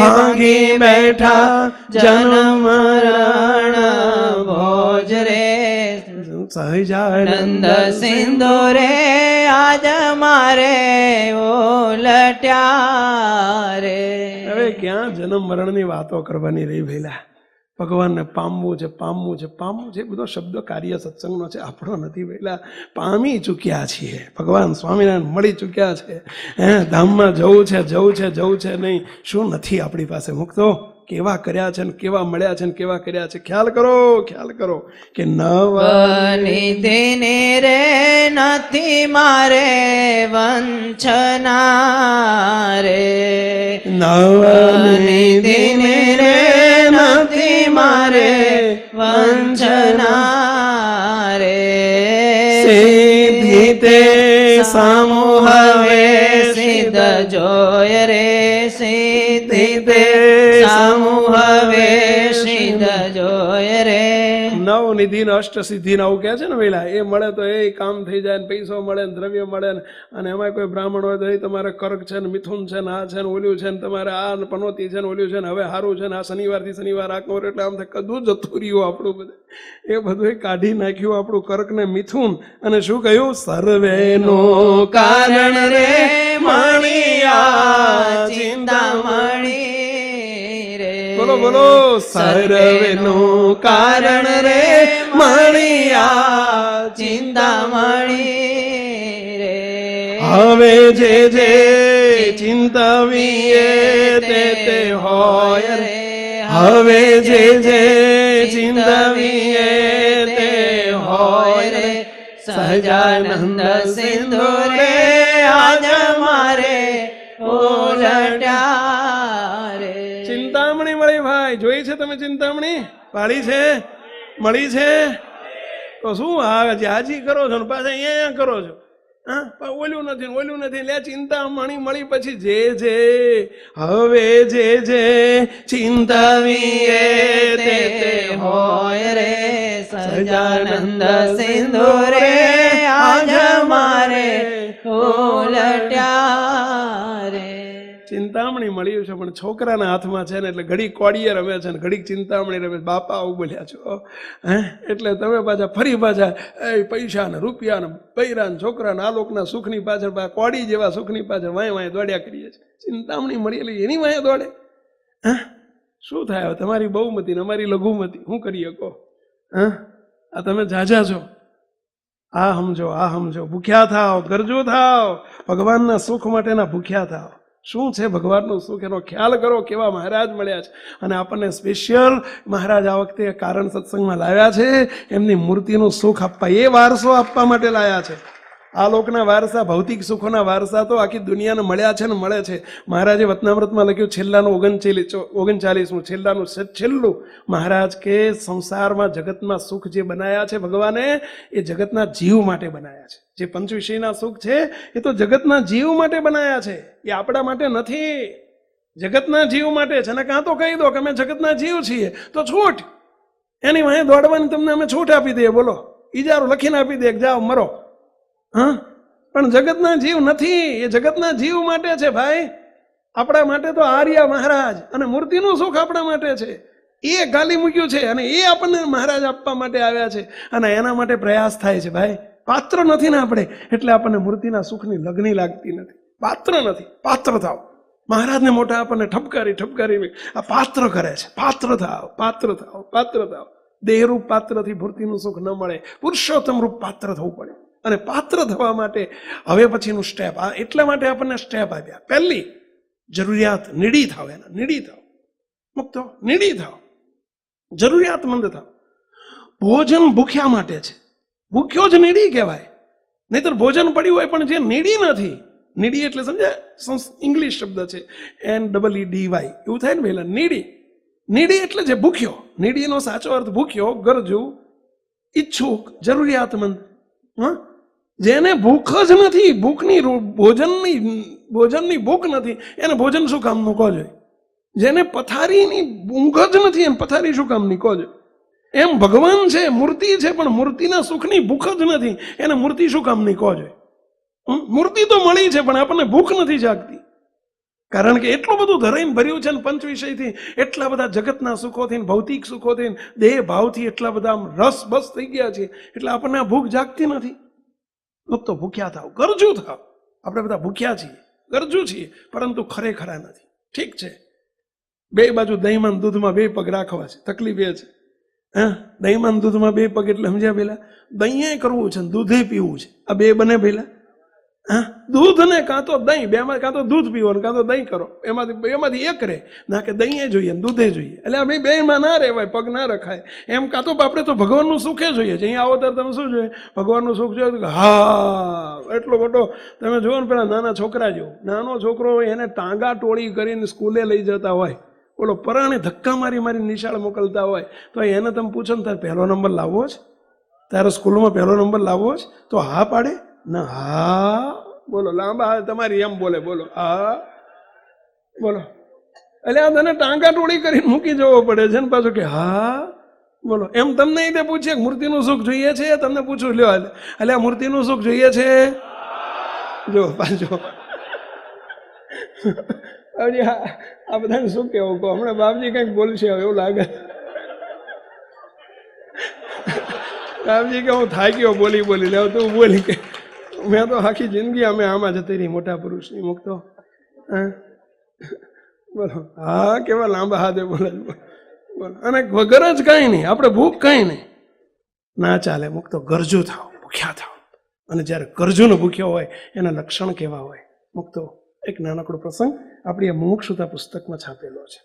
ભાંગી બેઠા જન્મ મરણ ભોજ રે, સહજાનંદ સિંધો રે આજ મારે ઓલટ્યા રે. હવે ક્યાં જન્મ મરણની વાતો કરવાની રહી ભેલા. ભગવાનને પામવું છે બધો શબ્દ કાર્ય સત્સંગનો છે, આપણો નથી ભેલા. પામી ચૂક્યા છીએ, ભગવાન સ્વામિનારાયણ મળી ચૂક્યા છે. ધામમાં જવું છે નહીં. શું નથી આપણી પાસે મુક્તો? કેવા કર્યા છે ને કેવા મળ્યા છે ને કેવા કર્યા છે. ખ્યાલ કરો કે નવનિધિને રે નથી મારે વંચના રે, નવનિધિને રે નથી મારે વંચના રે, સિદ્ધિ તે સામું હવે સિદ્ધ જોય રે, સિદ્ધિ તે સામું હવે સિદ્ધ જોય રે. નિધિ ને અષ્ટ સિદ્ધિ ને આવું કહે છે ને પેલા, એ મળે તો એ કામ થઈ જાય ને પૈસો મળે ને દ્રવ્ય મળે ને, અને એમાં કોઈ બ્રાહ્મણ હોય તો એ તમારે કર્ક છે ને મિથુન છે ને આ છે ને ઓલ્યું છે ને તમારે આ પનોતી છે ને ઓલ્યું છે ને હવે સારું છે ને આ શનિવારથી શનિવાર આ કરો એટલે આમ કદું જતું રહ્યું આપણું બધું, એ બધું કાઢી નાખ્યું આપણું કર્ક ને મિથુન, અને શું કહ્યું? સર્વેનું કારણ રે મણિયા ચિંતામણી રે. બોલો બોલો, સર્વેનું કારણ રે મણિયા ચિંતામણી રે. હવે જે જે ચિંતવીએ તે હોય રે. હવે જે જે ચિંતવીએ તે હોય રે. સહજાનંદ સિંધુ રે આજ મારે ઉલટ્યા રે. ચિંતામણી મળી ભાઈ, જોઈ છે તમે ચિંતામણી? પાડી છે? મળી છે? તો શું આ જાજી કરો છો ને પાછા અહીંયા કરો છો? હા, ઓલું નથી લે ચિંતામણી મળી પછી જે જે હવે જે જે ચિંતાવીએ તે હોય રે. સહજાનંદ સિંધુ રે આજ મારે ઉલટ્યા રે. ચિંતામણી મળ્યું છે પણ છોકરાના હાથમાં છે ને એટલે ઘડીક કોડીએ રમે છે ને ઘડીક ચિંતામણી રમે. બાપા આવું બોલ્યા છો એટલે તમે પાછા ફરી પાછા એ પૈસા ને રૂપિયા ને બૈરા ને છોકરા ને આ લોકના સુખની પાછળ કોડી જેવા સુખની પાછળ વાય દોડ્યા કરીએ છીએ. ચિંતામણી મળેલી એની વાય દોડે. શું થાય? તમારી બહુમતી ને અમારી લઘુમતી, શું કરીએ કહો? આ તમે જાજા છો, આ સમજો, ભૂખ્યા થાવ, ગરજો થાવ, ભગવાનના સુખ માટેના ભૂખ્યા થાવ. શું છે ભગવાનનું સુખ એનો ખ્યાલ કરો. કેવા મહારાજ મળ્યા છે, અને આપણને સ્પેશિયલ મહારાજ આ વખતે કારણ સત્સંગમાં લાવ્યા છે એમની મૂર્તિનું સુખ આપવા, એ વારસો આપવા માટે લાવ્યા છે. આ લોકના વારસા, ભૌતિક સુખોના વારસા તો આખી દુનિયાને મળ્યા છે ને મળે છે. મહારાજે વતનામૃતમાં લખ્યું છેલ્લાનું 39મું છેલ્લું મહારાજ કે સંસારમાં જગતમાં સુખ જે બનાયા છે ભગવાને એ જગતના જીવ માટે બનાયા છે. જે પંચવિષયના સુખ છે એ તો જગતના જીવ માટે બનાયા છે, એ આપણા માટે નથી. જગતના જીવ માટે છે. અને કાં તો કહી દો કે અમે જગતના જીવ છીએ તો છૂટ, એની વાંહે દોડવાની તમને અમે છૂટ આપી દઈએ. બોલો, ઈજારો લખીને આપી દે, જાઓ મરો. હા, પણ જગતના જીવ નથી, એ જગતના જીવ માટે છે ભાઈ. આપણા માટે તો આર્યા મહારાજ અને મૂર્તિનું સુખ આપણા માટે છે. એ ગાલી મૂક્યું છે અને એ આપણને મહારાજ આપવા માટે આવ્યા છે, અને એના માટે પ્રયાસ થાય છે ભાઈ. પાત્ર નથી ને આપણે, એટલે આપણને મૂર્તિના સુખની લગ્ની લાગતી નથી. પાત્ર નથી, પાત્ર થાવ. મહારાજને મોટા આપણને ઠપકારી આ પાત્ર કરે છે. પાત્ર થાવ. દેહરૂપ પાત્રથી મૂર્તિનું સુખ ન મળે, પુરુષોત્તમ રૂપ પાત્ર થવું પડે. અને પાત્ર થવા માટે હવે પછીનું સ્ટેપ, આ એટલા માટે આપણને સ્ટેપ આપ્યા. પહેલી જરૂરિયાત નીડી થાવ, એના નીડી થાવ, મુક્ત નીડી થાવ, જરૂરિયાતમંદ થાવ. ભોજન ભૂખ્યા માટે છે, ભૂખ્યો જ નીડી કહેવાય. નહીતર ભોજન પડ્યું હોય પણ જે નીડી નથી, નીડી એટલે સમજ્યા, ઇંગ્લિશ શબ્દ છે NEEDY, એવું થાય ને પહેલા નીડી. નીડી એટલે જે ભૂખ્યો, નીડીનો સાચો અર્થ ભૂખ્યો, ગરજુ, ઈચ્છુક, જરૂરિયાતમંદ. જેને ભૂખ જ નથી, ભોજનની ભૂખ નથી, એને ભોજન શું કામનું કહો જોઈએ? જેને પથારીની ઊંઘ જ નથી એને પથારી શું કામની કહો જોઈએ? એમ ભગવાન છે, મૂર્તિ છે, પણ મૂર્તિના સુખની ભૂખ જ નથી, એને મૂર્તિ શું કામની કહો જોઈએ? મૂર્તિ તો મળી છે પણ આપણને ભૂખ નથી જાગતી, કારણ કે એટલું બધું ધરાઈને ભર્યું છે ને પંચ વિષયથી, એટલા બધા જગતના સુખોથી, ભૌતિક સુખોથી, દેહ ભાવથી એટલા બધા આમ રસ બસ થઈ ગયા છે, એટલે આપણને આ ભૂખ જાગતી નથી. તો ભૂખ્યા થાવ, ગરજુ થાવ. આપણે બધા ભૂખ્યા છીએ, ગરજુ છીએ, પરંતુ ખરેખરા નથી. ઠીક છે, બે બાજુ દહીંમાં દૂધમાં બે પગ રાખવા છે, તકલીફ એ છે. દહીંમાં દૂધમાં બે પગ એટલે સમજ્યા પેલા? દહીં કરવું છે, દૂધે પીવું છે, આ બે બને પેલા? દૂધ ને કાં તો દહીં, બેમાં કાં તો દૂધ પીવો ને કાં તો દહીં કરો, એમાંથી એક રહે ના, કે દહીં જોઈએ ને દૂધે જોઈએ. એટલે અમે બેમાં ના રહેવાય, પગ ના રખાય એમ. કાં તો આપણે તો ભગવાનનું સુખે જોઈએ છે. અહીંયા આવો ત્યારે તમે શું જોઈએ? ભગવાનનું સુખ જોઈએ. હા, એટલો મોટો તમે જુઓ ને, પેલા નાના છોકરા જેવો, નાનો છોકરો હોય એને ટાંગા ટોળી કરીને સ્કૂલે લઈ જતા હોય, બોલો, પરાણે ધક્કા મારી નિશાળ મોકલતા હોય, તો એને તમે પૂછો ને તારે પહેલો નંબર લાવવો છે, તારે સ્કૂલમાં પહેલો નંબર લાવવો છે, તો હા પાડે ના? હા બોલો, લાંબા તમારી એમ બોલે, બોલો હા બોલો. એટલે આ તને ટાંગા ટોળી કરીને મૂકી જવો પડે છે ને પાછું કે હા. બોલો, એમ તમને તે પૂછે મૂર્તિનું સુખ જોઈએ છે, તમને પૂછું લ્યો એટલે આ મૂર્તિનું સુખ જોઈએ છે? જો પાછો આ બધાને શું કેવું કહો, હમણાં બાપજી કંઈક બોલશે એવું લાગે. બાપજી કે હું થાક્યો બોલી બોલી લેવ, તું બોલી કે મેં તો આખી જિંદગી અમે આમાં જતી રહી મોટા પુરુષની મુકતો. હા બોલો, હા કેવા લાંબા હાથે બોલે બોલો. અને વગર જ કાંઈ નહીં, આપણે ભૂખ કાંઈ નહીં, ના ચાલે. મુકતો ગરજુ થાવ, ભૂખ્યા થાવ. અને જ્યારે ગરજુનો ભૂખ્યો હોય એના લક્ષણ કેવા હોય. મુકતો એક નાનકડો પ્રસંગ આપણી આ મુમુક્ષુતા પુસ્તકમાં છાપેલો છે.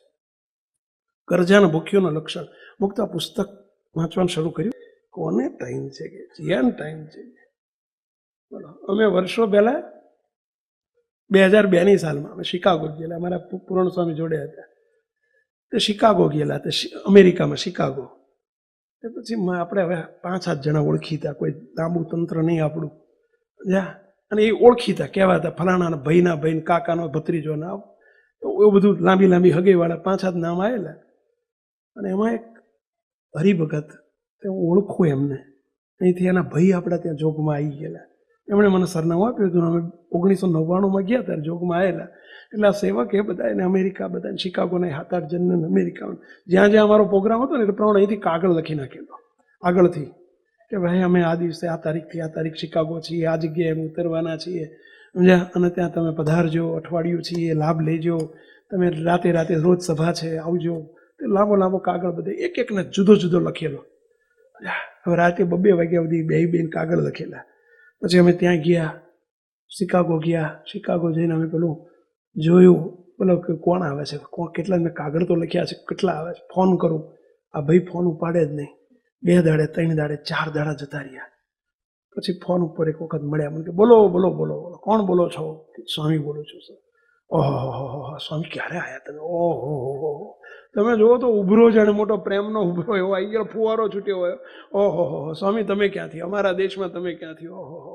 ગરજાના ભૂખ્યોનું લક્ષણ. મુકતો આ પુસ્તક વાંચવાનું શરૂ કર્યું. કોને ટાઈમ છે કે જ્યાં ટાઈમ છે. બોલો, અમે વર્ષો પહેલા 2002ની સાલમાં અમે શિકાગો ગયેલા, અમારા પૂરણ સ્વામી જોડે હતા. તે શિકાગો ગયેલા, તે અમેરિકામાં શિકાગો. તે પછી આપણે હવે 5-7 જણા ઓળખીતા, કોઈ લાંબુ તંત્ર નહીં આપણું. જા અને એ ઓળખીતા કહેવાતા, ફલાણાના ભાઈના ભાઈ, કાકાનો ભત્રીજો ના, એવું બધું લાંબી લાંબી હગીવાળા 5-7 નામ આવેલા. અને એમાં એક હરિભગત, હું ઓળખું એમને, અહીંથી એના ભાઈ આપણા ત્યાં જોગમાં આવી ગયેલા. એમણે મને સરનામું આપ્યું હતું. અમે 1999માં ગયા ત્યારે જોગમાં આવેલા. એટલે આ સેવક એ બધા એને અમેરિકા, બધા શિકાગોને 7-8 જણને અમેરિકા, જ્યાં જ્યાં અમારો પ્રોગ્રામ હતો ને એટલે પ્રમાણે અહીંથી કાગળ લખી નાખેલો આગળથી કે ભાઈ અમે આ દિવસે આ તારીખથી આ તારીખ શિકાગો છીએ, આ જગ્યાએ અમે ઉતરવાના છીએ, સમજ્યા, અને ત્યાં તમે પધારજો, અઠવાડિયું છીએ, લાભ લેજો, તમે રાતે રાતે રોજ સભા છે આવજો. તે લાંબો લાંબો કાગળ બધે એક એકને જુદો જુદો લખેલો. હવે રાતે 2 વાગ્યા સુધી બેન કાગળ લખેલા. પછી અમે ત્યાં ગયા, શિકાગો ગયા. શિકાગો જઈને અમે પેલું જોયું, બોલો કે કોણ આવે છે, કોણ, કેટલા મેં કાગળ તો લખ્યા છે, કેટલા આવે છે. ફોન કરું, આ ભાઈ ફોન ઉપાડે જ નહીં. 2 દાડે 3 દાડે 4 દાડા જતા રહ્યા. પછી ફોન ઉપર એક વખત મળ્યા. મને કે બોલો બોલો બોલો બોલો, કોણ બોલો છો? સ્વામી બોલું છું સર. ઓહો સ્વામી ક્યારે આવ્યા તમે? ઓહો તમે જુઓ તો ઉભરો જાણે મોટો પ્રેમનો ઉભરો એવો આવી ગયો, ફુવારો છૂટ્યો હોય. ઓહો સ્વામી તમે ક્યાંથી? અમારા દેશમાં. તમે ક્યાંથી? ઓહો.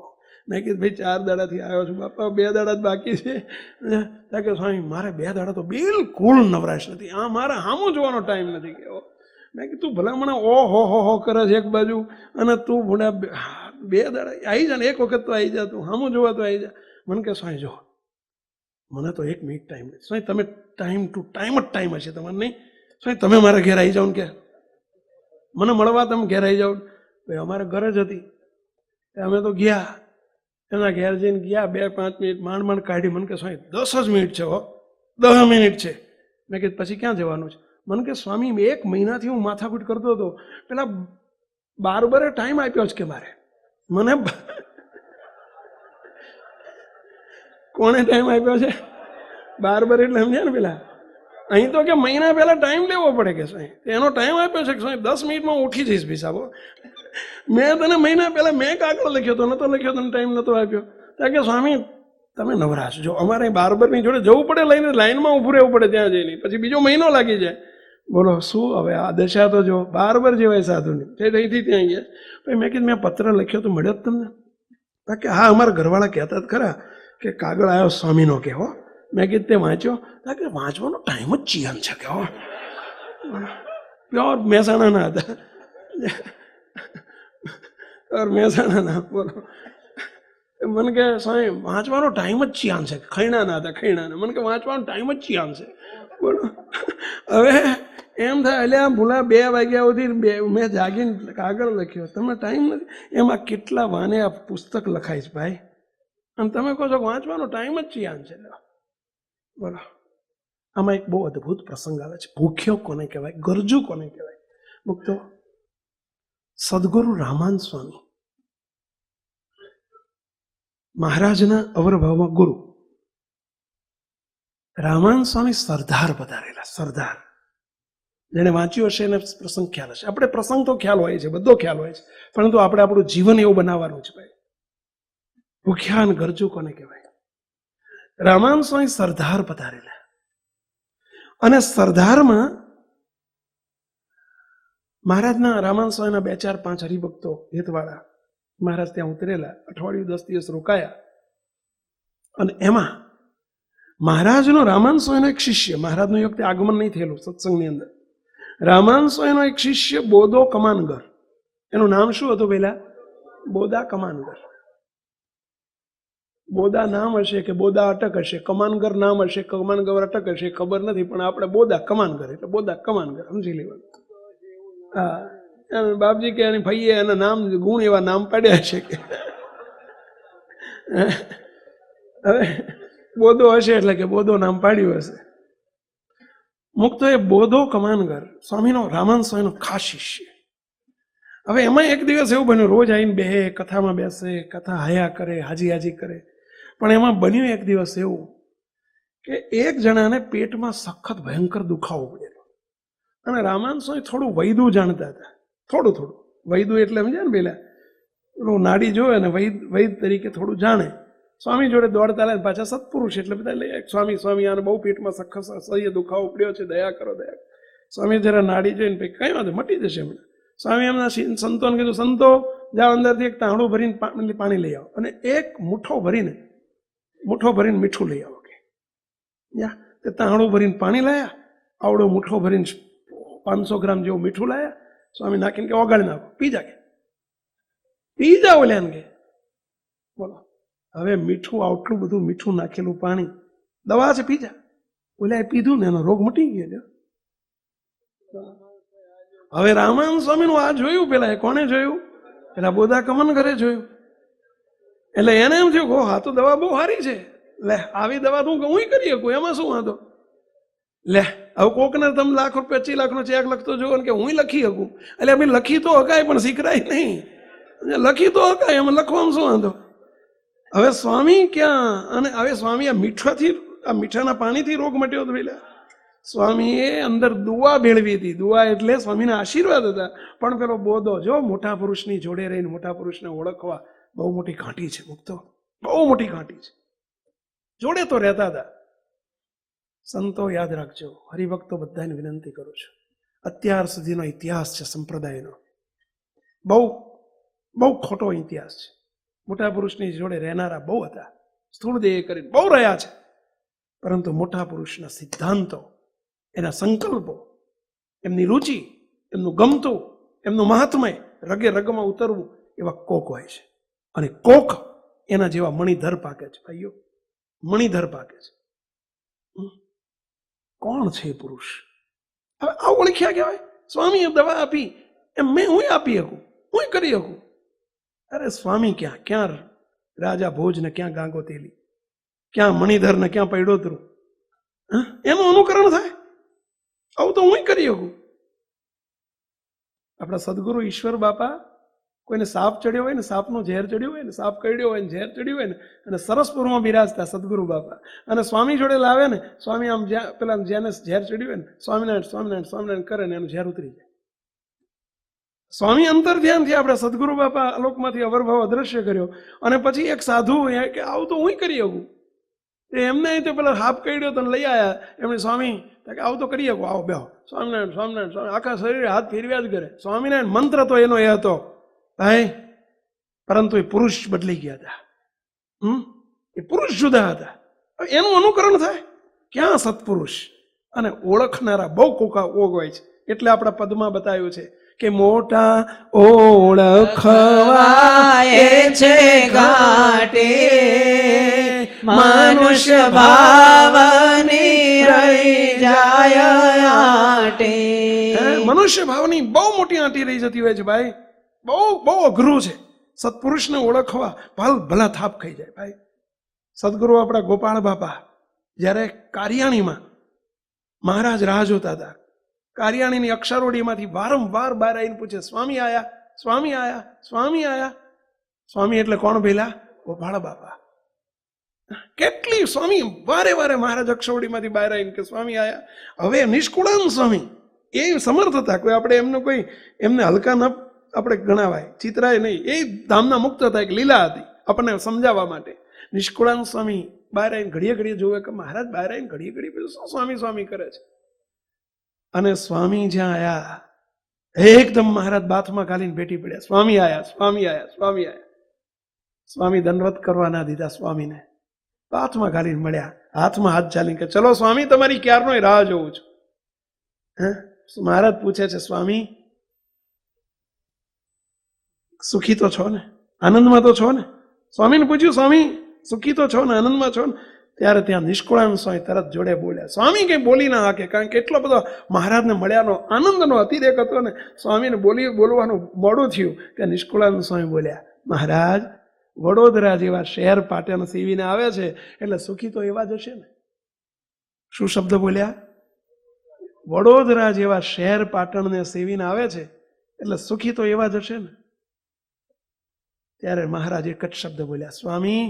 મેં કીધું ભાઈ 4 દાડાથી આવ્યો છું બાપા, 2 દાડા જ બાકી છે. કે સ્વામી મારે 2 દાડા તો બિલકુલ નવરાશ નથી, આ મારે સામું જોવાનો ટાઈમ નથી કેવો. મેં કીધું તું ભલે મને ઓહો કરે છે એક બાજુ, અને તું ભૂડા 2 દાડા આવી જા ને, એક વખત તો આવી જા, તું સામું જોવા તો આવી જા. મને કે સ્વામી જો મને તો 1 મિનિટ ટાઈમ નથી. સ્વામી તમે ટાઈમ ટુ ટાઈમ જ ટાઈમ હશે તમારે, નહીં સ્વામી તમે મારા ઘેર આવી જાઓ ને, કે મને મળવા તમે ઘેર આવી જાઓ. ભાઈ અમારે ઘર જ હતી, અમે તો ગયા, એના ઘેર જઈને ગયા, 2-5 મિનિટ માંડ કાઢી. મને કે સ્વામી 10 જ મિનિટ છે, 10 મિનિટ છે. મેં કીધું પછી ક્યાં જવાનું છે? મને કે સ્વામી 1 મહિનાથી હું માથાકૂટ કરતો હતો, પેલા બારબરે ટાઈમ આપ્યો છે કે મારે. મને કોણે ટાઈમ આપ્યો છે? બારબર એટલે સમજ્યા ને પેલા. અહીં તો કે મહિના પહેલા ટાઈમ લેવો પડે કે સાહેબ, એનો ટાઈમ આપ્યો છે કે સાહેબ 10 મિનિટમાં હું ઉઠી જઈશ ભીસાબો. મેં તને મહિના પહેલા મેં કાગળ લખ્યો હતો, નતો લખ્યો તને ટાઈમ નતો આપ્યો. ત્યાં કે સ્વામી તમે નવરાશ. જો અમારે બારબરની જોડે જવું પડે, લઈને લાઈનમાં ઊભું રહેવું પડે ત્યાં જઈને, પછી બીજો મહિનો લાગી જાય. બોલો શું હવે આ દશા તો જો બારબર જેવાય સાધુની. અહીંથી ત્યાં ગયા. પછી મેં કીધું મેં પત્ર લખ્યો તો મળ્યો જ તમને? કે હા અમારા ઘરવાળા કહેતા જ ખરા કે કાગળ આવ્યો સ્વામીનો કે હો. મેં કીધું તે વાંચ્યો? કે વાંચવાનો ટાઈમ જ ચિયાન છે કે હો. પ્યોર મહેસાણાના હતા, પ્યોર મહેસાણાના. બોલો મને કે સ્વામી વાંચવાનો ટાઈમ જ ચિયાન છે. ખૈણાના હતા, ખૈણાના. મને કે વાંચવાનો ટાઈમ જ ચિયાન છે. બોલો હવે એમ થાય એટલે આમ ભૂલા 2 વાગ્યા સુધી મેં જાગીને કાગળ લખ્યો, તમે ટાઈમ નથી. એમાં કેટલા વાને આ પુસ્તક લખાય છે ભાઈ, અને તમે કહો છો વાંચવાનો ટાઈમ જ ચિયાન છે. બોલો આમાં એક બહુ અદ્ભુત પ્રસંગ આવે છે. ભૂખ્યો કોને કહેવાય, ગરજુ કોને કહેવાય? મુક્તો સદગુરુ રામાન સ્વામી મહારાજના અવરભાવમાં ગુરુ રામાન સ્વામી સરદાર પધારેલા. સરદાર જેને વાંચ્યું હશે એને પ્રસંગ ખ્યાલ હશે. આપણે પ્રસંગ તો ખ્યાલ હોય છે, બધો ખ્યાલ હોય છે, પરંતુ આપણે આપણું જીવન એવું બનાવવાનું છે ભાઈ. ભૂખ્યા અને ગરજુ કોને કહેવાય? રામાન સ્વામી સરદાર પધારેલા. અને સરદારમાં મહારાજના રામાન સ્વામીના 2-4-5 હરિભક્તો હેતવાળા મહારાજ ત્યાં ઉતરેલા. અઠવાડિયું 10 દિવસ રોકાયા. અને એમાં મહારાજનો રામાન સ્વામીનો એક શિષ્ય, મહારાજનું એ વખતે આગમન નહીં થયેલું સત્સંગની અંદર, રામાનંદ સ્વામીનો એક શિષ્ય બોધો કમાનગર, એનું નામ શું હતું પેલા? બોધા કમાનગર. બોધા નામ હશે કે બોધા અટક હશે, કમાનગર નામ હશે, કમાનગર અટક હશે, ખબર નથી, પણ આપણે બોધા કમાનગર એટલે બોધા કમાનગર સમજી લેવાનું. હા, બાપજી કે એની ભાઈએ એના નામ ગુણ એવા નામ પાડ્યા છે કે હવે બોધો હશે એટલે કે બોધો નામ પાડ્યું હશે. મુક્તો એ બોધો કમાનગર સ્વામીનો, રામાનંદ સ્વામીનો ખાસ શિષ્ય. હવે એમાં એક દિવસ એવું બન્યું, રોજ આવીને બેહે, કથામાં બેસે, કથા હાયા કરે, હાજી હાજી કરે, પણ એમાં બન્યું એક દિવસ એવું કે એક જણાને પેટમાં સખત ભયંકર દુખાવો પડેલો. અને રામાનંદ સ્વામી થોડું વૈદું જાણતા હતા, થોડું વૈદું એટલે સમજ્યા ને પેલા પેલું નાડી જોવે ને વૈદ તરીકે થોડું જાણે. સ્વામી જોડે દોડતા લે, પાછા સત્પુરુષ એટલે બધા લઈ સ્વામી આને બહુ પેટમાં સખત સહ્ય દુખાવો પડ્યો છે, દયા કરો. સ્વામી જરા નાડી જોઈને કઈ વાંધો મટી જશે હમણાં. સ્વામી એમના સંતોને કીધું, સંતો જાઓ અંદરથી એક તાંડું ભરીને પાણી લઈ આવો અને એક મુઠ્ઠો ભરીને મીઠું લઈ આવો. કે તે તાંડું ભરીને પાણી લાયા, આવડો મુઠ્ઠો ભરીને 500 ગ્રામ જેવું મીઠું લાયા. સ્વામી નાખીને કે ઓગાળી નાખો, પી જાઓ લ્યાન કે. બોલો, હવે મીઠું, આટલું બધું મીઠું નાખેલું પાણી દવા છે, પી જા. ઓલા પીધું ને એનો રોગ મટી ગયો. હવે રામાનંદ સ્વામીનું આ જોયું, પેલા કોને જોયું? પેલા બોધા કમનગરે જોયું. એટલે એને એમ થયું કે હા તો દવા બહુ સારી છે, લે આવી દવા તો હું કરી શકું, એમાં શું વાંધો? લે હવે કોકને તમે લાખ રૂપિયા 25 લાખનો ચેક લખતો જોવો ને કે હું લખી શકું. એટલે અમે લખી તો હકાય પણ શીખરાય નહીં. લખી તો હકાય, એમાં લખવામાં શું વાંધો? હવે સ્વામી ક્યાં? અને હવે સ્વામી આ મીઠાના પાણીથી રોગ મટ્યો હતો. પેલા સ્વામીએ અંદર દુઆ ભેળવી હતી. દુઆ એટલે સ્વામીના આશીર્વાદ હતા. પણ પેલો બોધો જો મોટા પુરુષની જોડે રહીને મોટા પુરુષને ઓળખવા બહુ મોટી ઘાંટી છે. મુક્તો બહુ મોટી ઘાંટી છે. જોડે તો રહેતા હતા. સંતો યાદ રાખજો, હરિભક્તો બધાને વિનંતી કરું છું, અત્યાર સુધીનો ઇતિહાસ છે સંપ્રદાયનો, બહુ બહુ ખોટો ઇતિહાસ છે. મોટા પુરુષની જોડે રહેનારા બહુ હતા, સ્થૂળ દેહ કરીને બહુ રહ્યા છે, પરંતુ મોટા પુરુષના સિદ્ધાંતો, એના સંકલ્પો, એમની રુચિ, એમનું ગમતું, એમનું મહાત્મય રગે રગમાં ઉતરવું એવા કોક હોય છે. અને કોક એના જેવા મણિધર પાકે છે. ભાઈઓ, મણિધર પાકે છે. કોણ છે પુરુષ? હવે આ ઓળખ્યા કહેવાય. સ્વામીએ દવા આપી એમ હું આપી શકું, હું કરી શકું. અરે સ્વામી ક્યાં રાજા ભોજ ને ક્યાં ગાંગોતેલી, ક્યાં મણિધર ને ક્યાં પૈડોતરું, એનું અનુકરણ થાય આવું તો હું કરી શકું. આપણા સદગુરુ ઈશ્વર બાપા કોઈને સાપ ચડ્યો હોય ને, સાપનો ઝેર ચડ્યો હોય ને, સાપ કરડ્યો હોય ને, ઝેર ચડ્યું હોય ને, અને સરસપુરમાં બિરાજતા સદગુરુ બાપા અને સ્વામી જોડે લાવે ને, સ્વામી આમ પેલા જેને ઝેર ચડ્યું હોય ને, સ્વામિનારાયણ સ્વામિનારાયણ સ્વામિનારાયણ કરે ને એનું ઝેર ઉતરી જાય. સ્વામી અંતર ધ્યાનથી આપણા સદગુરુ બાપા અલોકમાંથી અવરભાવ અદ્રશ્ય કર્યો. અને પછી એક સાધુ કે આવું તો હું કરી શકું. એમને તો પેલા હાફ કર્યો તો લઈ આવ્યા એમને. સ્વામી કે આવું તો કરી શકું, આવો બેહો. સ્વામિનારાયણ સ્વામિનારાયણ સ્વામી આખા શરીરે હાથ ફેરવ્યા જ કરે. સ્વામિનારાયણ મંત્ર તો એનો એ હતો ભાઈ, પરંતુ એ પુરુષ બદલી ગયા હતા. એ પુરુષ જુદા હતા. એનું અનુકરણ થાય ક્યાં સત્પુરુષ અને ઓળખનારા બહુ કોકા હોય છે. એટલે આપણા પદમાં બતાવ્યું છે કે મોટા ઓળખવાય છે ઘાટે, મનુષ્ય ભાવની રહી જાય આટે. મનુષ્ય ભાવની બહુ મોટી આંટી રહી જતી હોય છે ભાઈ. બહુ અઘરું છે સત્પુરુષને ઓળખવા. ભલા થાપ ખાઈ જાય ભાઈ. સદગુરુ આપણા ગોપાળ બાપા જ્યારે કારિયાણીમાં મહારાજ રાહ જોતા હતા, કારિયાણીની અક્ષરોડીમાંથી વારંવાર બહાર આવીને પૂછે, સ્વામી આયા, સ્વામી આયા, સ્વામી આયા. સ્વામી એટલે કોણ પેલા? ગોપાળ બાપા. કેટલી સ્વામી વારે મહારાજ અક્ષરોડીમાંથી બહાર આવીને કે સ્વામી આયા. હવે નિષ્કુળાન સ્વામી એ સમર્થ હતા. કોઈ એમને હલકા ન આપણે ગણાવાય, ચિતરાય નહીં. એ ધામના મુક્ત હતા, એક લીલા હતી આપણને સમજાવવા માટે. નિષ્કુળાન સ્વામી બહાર આવીને ઘડીએ જોવે કે મહારાજ બહાર આવીને ઘડીએ શું સ્વામી સ્વામી કરે છે. અને સ્વામી જ્યાં આયા એકદમ મહારાજ બાથમાં ઘાલીને બેઠી પડ્યા. સ્વામી આયા, સ્વામી આયા, સ્વામી આયા. સ્વામી દંડવત કરવા ના દીધા. સ્વામીને બાથમાં ઘાલીને મળ્યા, હાથમાં હાથ ચાલીને કે ચલો સ્વામી તમારી ક્યારનો રાહ જોઉં છું. મહારાજ પૂછે છે, સ્વામી સુખી તો છો ને, આનંદમાં તો છો ને? સ્વામીને પૂછ્યું, સ્વામી સુખી તો છો ને, આનંદમાં છો ને? ત્યારે ત્યાં નિષ્કુળાનંદ સ્વામી તરત જોડે બોલ્યા. સ્વામી કંઈ બોલી ના શકે, કારણ કે એટલો બધો મહારાજને મળ્યાનો આનંદનો અતિરેક હતો ને, સ્વામીને બોલવાનું મોડું થયું કે નિષ્કુળાનંદ સ્વામી બોલ્યા, મહારાજ વડોદરા જેવા શહેર પાટણ સીવીને આવે છે એટલે સુખી તો એવા જ હશે ને. શું શબ્દ બોલ્યા? વડોદરા જેવા શહેર પાટણને સેવીને આવે છે એટલે સુખી તો એવા જ હશે ને. ત્યારે મહારાજ એક જ શબ્દ બોલ્યા, સ્વામી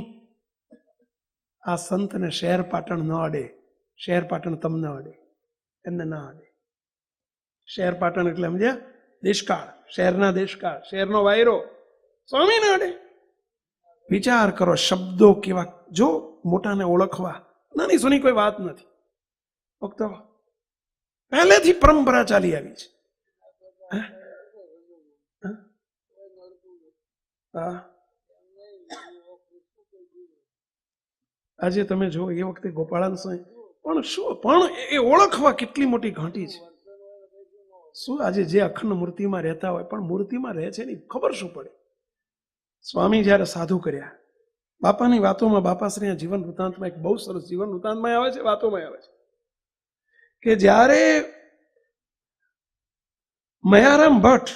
આ સંતને શહેર પાટણ ન અડે, શહેર પાટણ તમને અડે, એમને ના અડે. શહેર પાટણ એટલે સમજ્યા? દેશકાળ, શહેરના દેશકાળ, શહેરનો વાયરો સ્વામી ના અડે. વિચાર કરો, શબ્દો કેવા! જો મોટાને ઓળખવા નાની સુની કોઈ વાત નથી. ફક્ત પહેલેથી પરંપરા ચાલી આવી છે. આજે તમે જો એ વખતે ગોપાળાનંદ સ્વામી પણ શું, પણ એ ઓળખવા કેટલી મોટી ઘાંટી છે. શું આજે જે અખંડ મૂર્તિમાં રહેતા હોય પણ મૂર્તિમાં રહે છે એની ખબર શું પડે? સ્વામી જ્યારે સાધુ કર્યા, બાપાની વાતોમાં, બાપાશ્રીના જીવન વૃત્તાંતમાં એક બહુ સરસ જીવન વૃત્તાંતમાં આવે છે, વાતોમાં આવે છે કે જ્યારે મયારામ ભટ્ટ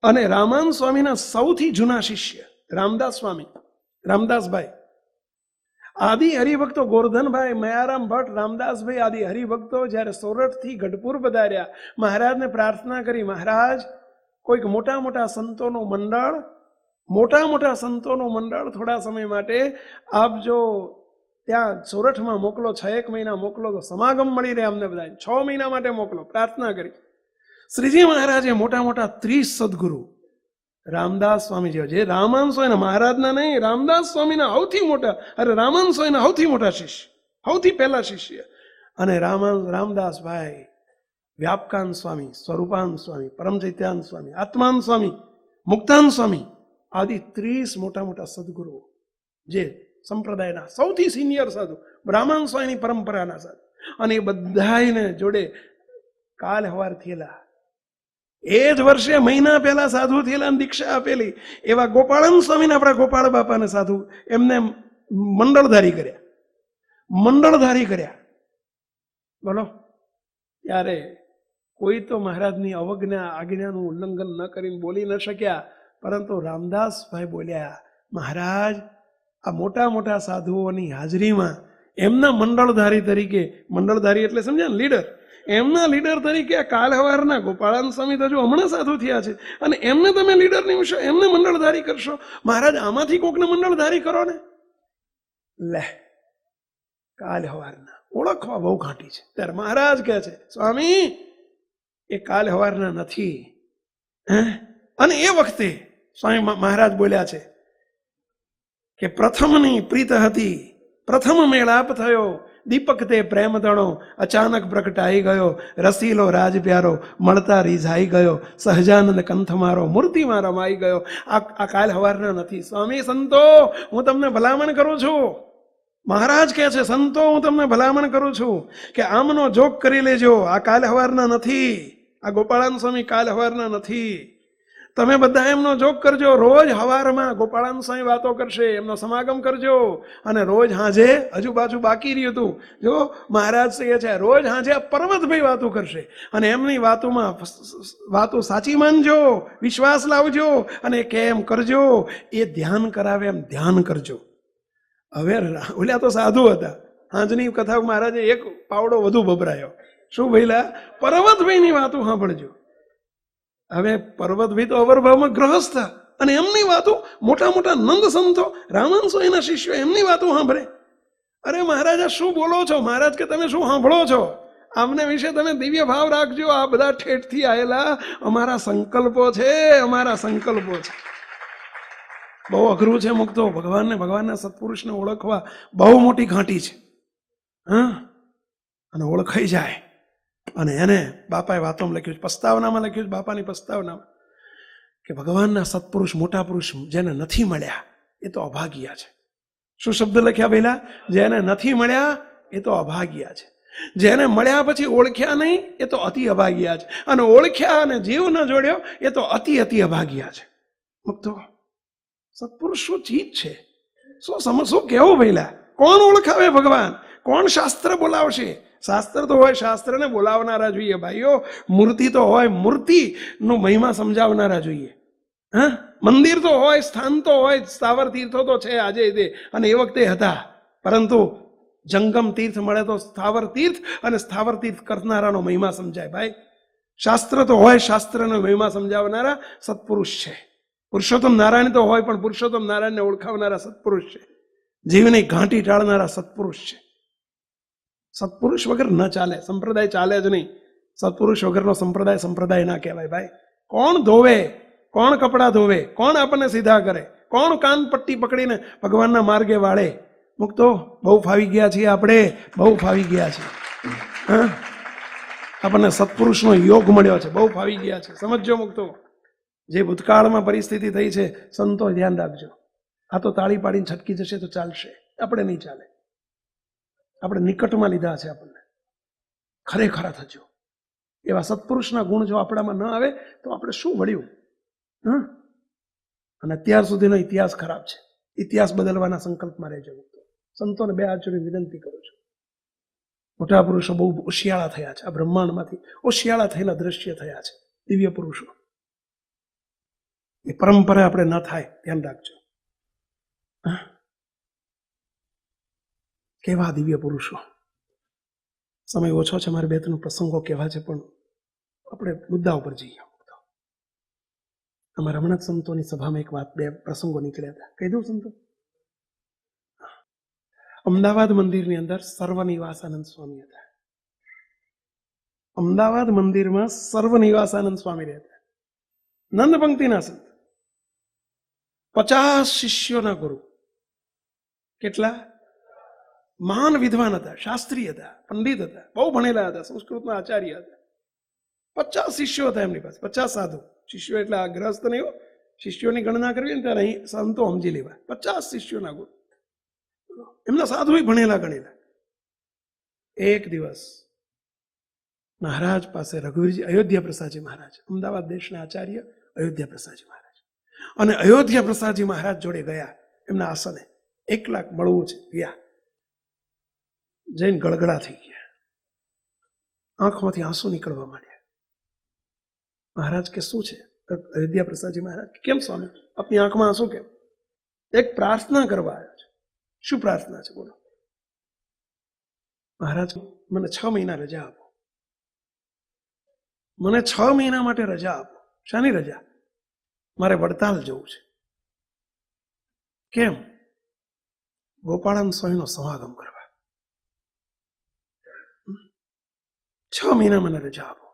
અને રામાનંદ સ્વામીના સૌથી જૂના શિષ્ય રામદાસ સ્વામી, રામદાસભાઈ, આદિ હરિભક્તો ગોરધનભાઈ, મયારામ ભટ્ટ, રામદાસભાઈ આદિ હરિભક્તો જ્યારે સોરઠથી ગઢપુર પધાર્યા, મહારાજને પ્રાર્થના કરી, મહારાજ કોઈક મોટા મોટા સંતોનું મંડળ થોડા સમય માટે આપ જો ત્યાં સોરઠમાં મોકલો, 6 મહિના મોકલો તો સમાગમ મળી રહે અમને બધા. 6 મહિના માટે મોકલો, પ્રાર્થના કરી. શ્રીજી મહારાજે મોટા મોટા 30 સદગુરુ રામદાસ સ્વામી જેવા, જે રામાનંદ સ્વામીના, મહારાજના નહીં, રામદાસ સ્વામીના સૌથી મોટા, રામાનંદ સ્વામીના સૌથી મોટા શિષ્ય, સૌથી પહેલા શિષ્ય, અને રામદાસભાઈ, વ્યાપકાન સ્વામી, સ્વરૂપાન સ્વામી, પરમચૈત્યાન સ્વામી, આત્માન સ્વામી, મુક્તાન સ્વામી આદિ 30 મોટા મોટા સદગુરુઓ, જે સંપ્રદાયના સૌથી સિનિયર સાધુ, બ્રાહ્મણ સ્વામીની પરંપરાના સાધુ, અને એ બધાને જોડે કાલ હવાર થયેલા, એ જ વર્ષે મહિના પહેલા સાધુ થયેલા, દીક્ષા આપેલી એવા ગોપાળાનંદ સ્વામીને, આપણા ગોપાળ બાપાને સાધુ, એમને મંડળધારી કર્યા. બોલો, ત્યારે કોઈ તો મહારાજની અવજ્ઞા, આજ્ઞાનું ઉલ્લંઘન ન કરીને બોલી ન શક્યા, પરંતુ રામદાસભાઈ બોલ્યા, મહારાજ આ મોટા મોટા સાધુઓની હાજરીમાં એમના મંડળધારી તરીકે, મંડળધારી એટલે સમજ્યા ને, લીડર, એમના લીડર તરીકે કાલ હવારના ગોપાળાનંદ સ્વામી તો જો હમણાં સાધુ થયા છે, અને એમને તમે લીડર નિમશો, એમને મંડળધારી કરશો. મહારાજ આમાંથી કોકને મંડળધારી કરો ને. લે, કાલ હવારના ઓળખવા બહુ ઘાંટી છે. ત્યારે મહારાજ કહે છે, સ્વામી એ કાલ હવારના નથી. અને એ વખતે સ્વામી મહારાજ બોલ્યા છે કે પ્રથમની પ્રીત હતી, પ્રથમ મેળાપ થયો, દીપક તે પ્રેમ દણો અચાનક પ્રગટાઈ ગયો, રસીલો રાજ પ્યારો મળતા રીઝાઈ ગયો, સહજાનંદ કંથ મારો મૂર્તિમાં રમાઈ ગયો. આ કાલ હવારના નથી. સ્વામી સંતો, હું તમને ભલામણ કરું છું, મહારાજ કહે છે, સંતો હું તમને ભલામણ કરું છું કે આમનો જોગ કરી લેજો. આ કાલ હવારના નથી, આ ગોપાળાનંદ સ્વામી કાલ હવારના નથી. તમે બધા એમનો જોગ કરજો. રોજ હવારમાં ગોપાળાનંદ સ્વામી વાતો કરશે, એમનો સમાગમ કરજો, અને રોજ હાજે, હજુ બાજુ બાકી રહ્યું હતું, જો મહારાજ કહે છે, રોજ હાજે પર્વતભાઈ વાતો કરશે, અને એમની વાતો સાચી માનજો, વિશ્વાસ લાવજો, અને કેમ કરજો એ ધ્યાન કરાવે એમ ધ્યાન કરજો. હવે ઓલ્યા તો સાધુ હતા, હાજની કથા મહારાજે એક પાવડો વધુ ભભરાયો. શું ભઈલા? પર્વતભાઈની વાતો સાંભળજો. હવે પર્વતભાઈ તો અવરભાવમાં ગ્રહસ્થ, અને એમની વાતો, મોટા મોટા નંદ સંતો, રામાનંદ સ્વામીના શિષ્યો, એમની વાતો સાંભળે. અરે મહારાજ શું બોલો છો? મહારાજ કે તમે શું સાંભળો છો? આમને વિશે તમે દિવ્ય ભાવ રાખજો. આ બધા ઠેઠથી આવેલા અમારા સંકલ્પો છે, અમારા સંકલ્પો છે. બહુ અઘરું છે મુક્તો. ભગવાનના સત્પુરુષને ઓળખવા બહુ મોટી ઘાંટી છે. અને ઓળખાઈ જાય, અને એને બાપાએ વાતોમાં લખ્યું છે, પસ્તાવનામાં લખ્યું છે, બાપાની પસ્તાવનામાં, કે ભગવાનના સત્પુરુષ, મોટા પુરુષ જેને નથી મળ્યા એ તો અભાગ્યા છે. શું શબ્દ લખ્યા પહેલા? જેને નથી મળ્યા એ તો અભાગ્યા છે. જેને મળ્યા પછી ઓળખ્યા નહીં એ તો અતિ અભાગ્યા છે, અને ઓળખ્યા અને જીવ ન જોડ્યો એ તો અતિ અતિ અભાગ્યા છે. ભક્તો, સત્પુરુષ શું ચીજ છે, શું કેવું ભઈલા? કોણ ઓળખાવે ભગવાન? કોણ શાસ્ત્ર બોલાવશે? શાસ્ત્ર તો હોય, શાસ્ત્રને બોલાવનારા જોઈએ ભાઈઓ. મૂર્તિ તો હોય, મૂર્તિનો મહિમા સમજાવનારા જોઈએ. હા, મંદિર તો હોય, સ્થાન તો હોય, સ્થાવર તીર્થો તો છે આજે તે, અને એ વખતે હતા. પરંતુ જંગમ તીર્થ મળે તો સ્થાવર તીર્થ, અને સ્થાવર તીર્થ કરનારાનો મહિમા સમજાય ભાઈ. શાસ્ત્ર તો હોય, શાસ્ત્રનો મહિમા સમજાવનારા સત્પુરુષ છે. પુરુષોત્તમ નારાયણ તો હોય, પણ પુરુષોત્તમ નારાયણને ઓળખાવનારા સત્પુરુષ છે. જીવની ઘાંટી ટાળનારા સત્પુરુષ છે. સત્પુરુષ વગર ન ચાલે, સંપ્રદાય ચાલે જ નહીં. સત્પુરુષ વગરનો સંપ્રદાય ના કહેવાય ભાઈ. કોણ ધોવે? કોણ કપડાં ધોવે? કોણ આપણને સીધા કરે? કોણ કાન પટ્ટી પકડીને ભગવાનના માર્ગે વાળે? મુક્તો બહુ ફાવી ગયા છીએ આપણે, બહુ ફાવી ગયા છીએ. હા, આપણને સત્પુરુષનો યોગ મળ્યો છે, બહુ ફાવી ગયા છે. સમજો મુક્તો, જે ભૂતકાળમાં પરિસ્થિતિ થઈ છે, સંતો ધ્યાન રાખજો. આ તો તાળી પાડીને છટકી જશે તો ચાલશે, આપણે નહીં ચાલે. આપણે નિકટમાં લીધા છે, આપણને ખરેખર થજો. એવા સત્પુરુષના ગુણ જો આપણામાં ન આવે તો આપણે શું વળ્યું? અને અત્યાર સુધીનો ઇતિહાસ ખરાબ છે. ઇતિહાસ બદલવાના સંકલ્પમાં રહેજો. સંતોને બે હાથ જોડી વિનંતી કરું છું. મોટા પુરુષો બહુ ઓશિયાળા થયા છે, આ બ્રહ્માંડમાંથી ઓશિયાળા થયેલા દ્રશ્ય થયા છે, દિવ્ય પુરુષો. એ પરંપરા આપણે ન થાય, ધ્યાન રાખજો. કેવા દિવ્ય પુરુષો! સમય ઓછો છે, મારે બે ત્રણ પ્રસંગો કહેવા છે, પણ આપણે મુદ્દા ઉપર જઈએ. અમારા હમણાં સંતોની સભામાં એક વાત, બે પ્રસંગો નીકળ્યા હતા. કહી દઉં સંતો? અમદાવાદ મંદિરની અંદર સર્વનિવાસાનંદ સ્વામી હતા. અમદાવાદ મંદિરમાં સર્વનિવાસાનંદ સ્વામી રહેતા, નંદ પંક્તિના સંત, 50 શિષ્યોના ગુરુ. કેટલા? મહાન વિદ્વાન હતા, શાસ્ત્રી હતા, પંડિત હતા, બહુ ભણેલા હતા, સંસ્કૃતના આચાર્ય હતા. 50 શિષ્યો હતા એમની પાસે, 50 સાધુ. શિષ્યો એટલે આ ગ્રસ્ત નહીં, શિષ્યોની ગણના કરવી ને ત્યારે અહીં સંતો સમજી લેવા. 50 શિષ્યોના ગુરુ, એમના સાધુ ભણેલા ગણેલા. એક દિવસ મહારાજ પાસે રઘુવીરજી, અયોધ્યા પ્રસાદજી મહારાજ, અમદાવાદ દેશના આચાર્ય અયોધ્યા પ્રસાદજી મહારાજ, અને અયોધ્યા પ્રસાદજી મહારાજ જોડે ગયા એમના આસને. 1 લાખ મળવું છે, ગયા. જઈને ગળગળા થઈ ગયા, આંખમાંથી આંસુ નીકળવા માંડ્યા. મહારાજ કે શું છે? અયોધ્યા પ્રસાદજી મહારાજ, કેમ સ્વામી આપની આંખમાં આંસુ કેમ? એક પ્રાર્થના કરવા આવ્યો છે. શું પ્રાર્થના છે બોલો? મહારાજ, મને 6 મહિના રજા આપો, મને 6 મહિના માટે રજા આપો. શાની રજા? મારે વડતાલ જવું છે. કેમ? ગોપાળાનંદ સ્વામીનો સમાગમ કરવા. 6 મહિના મને રજા આપો.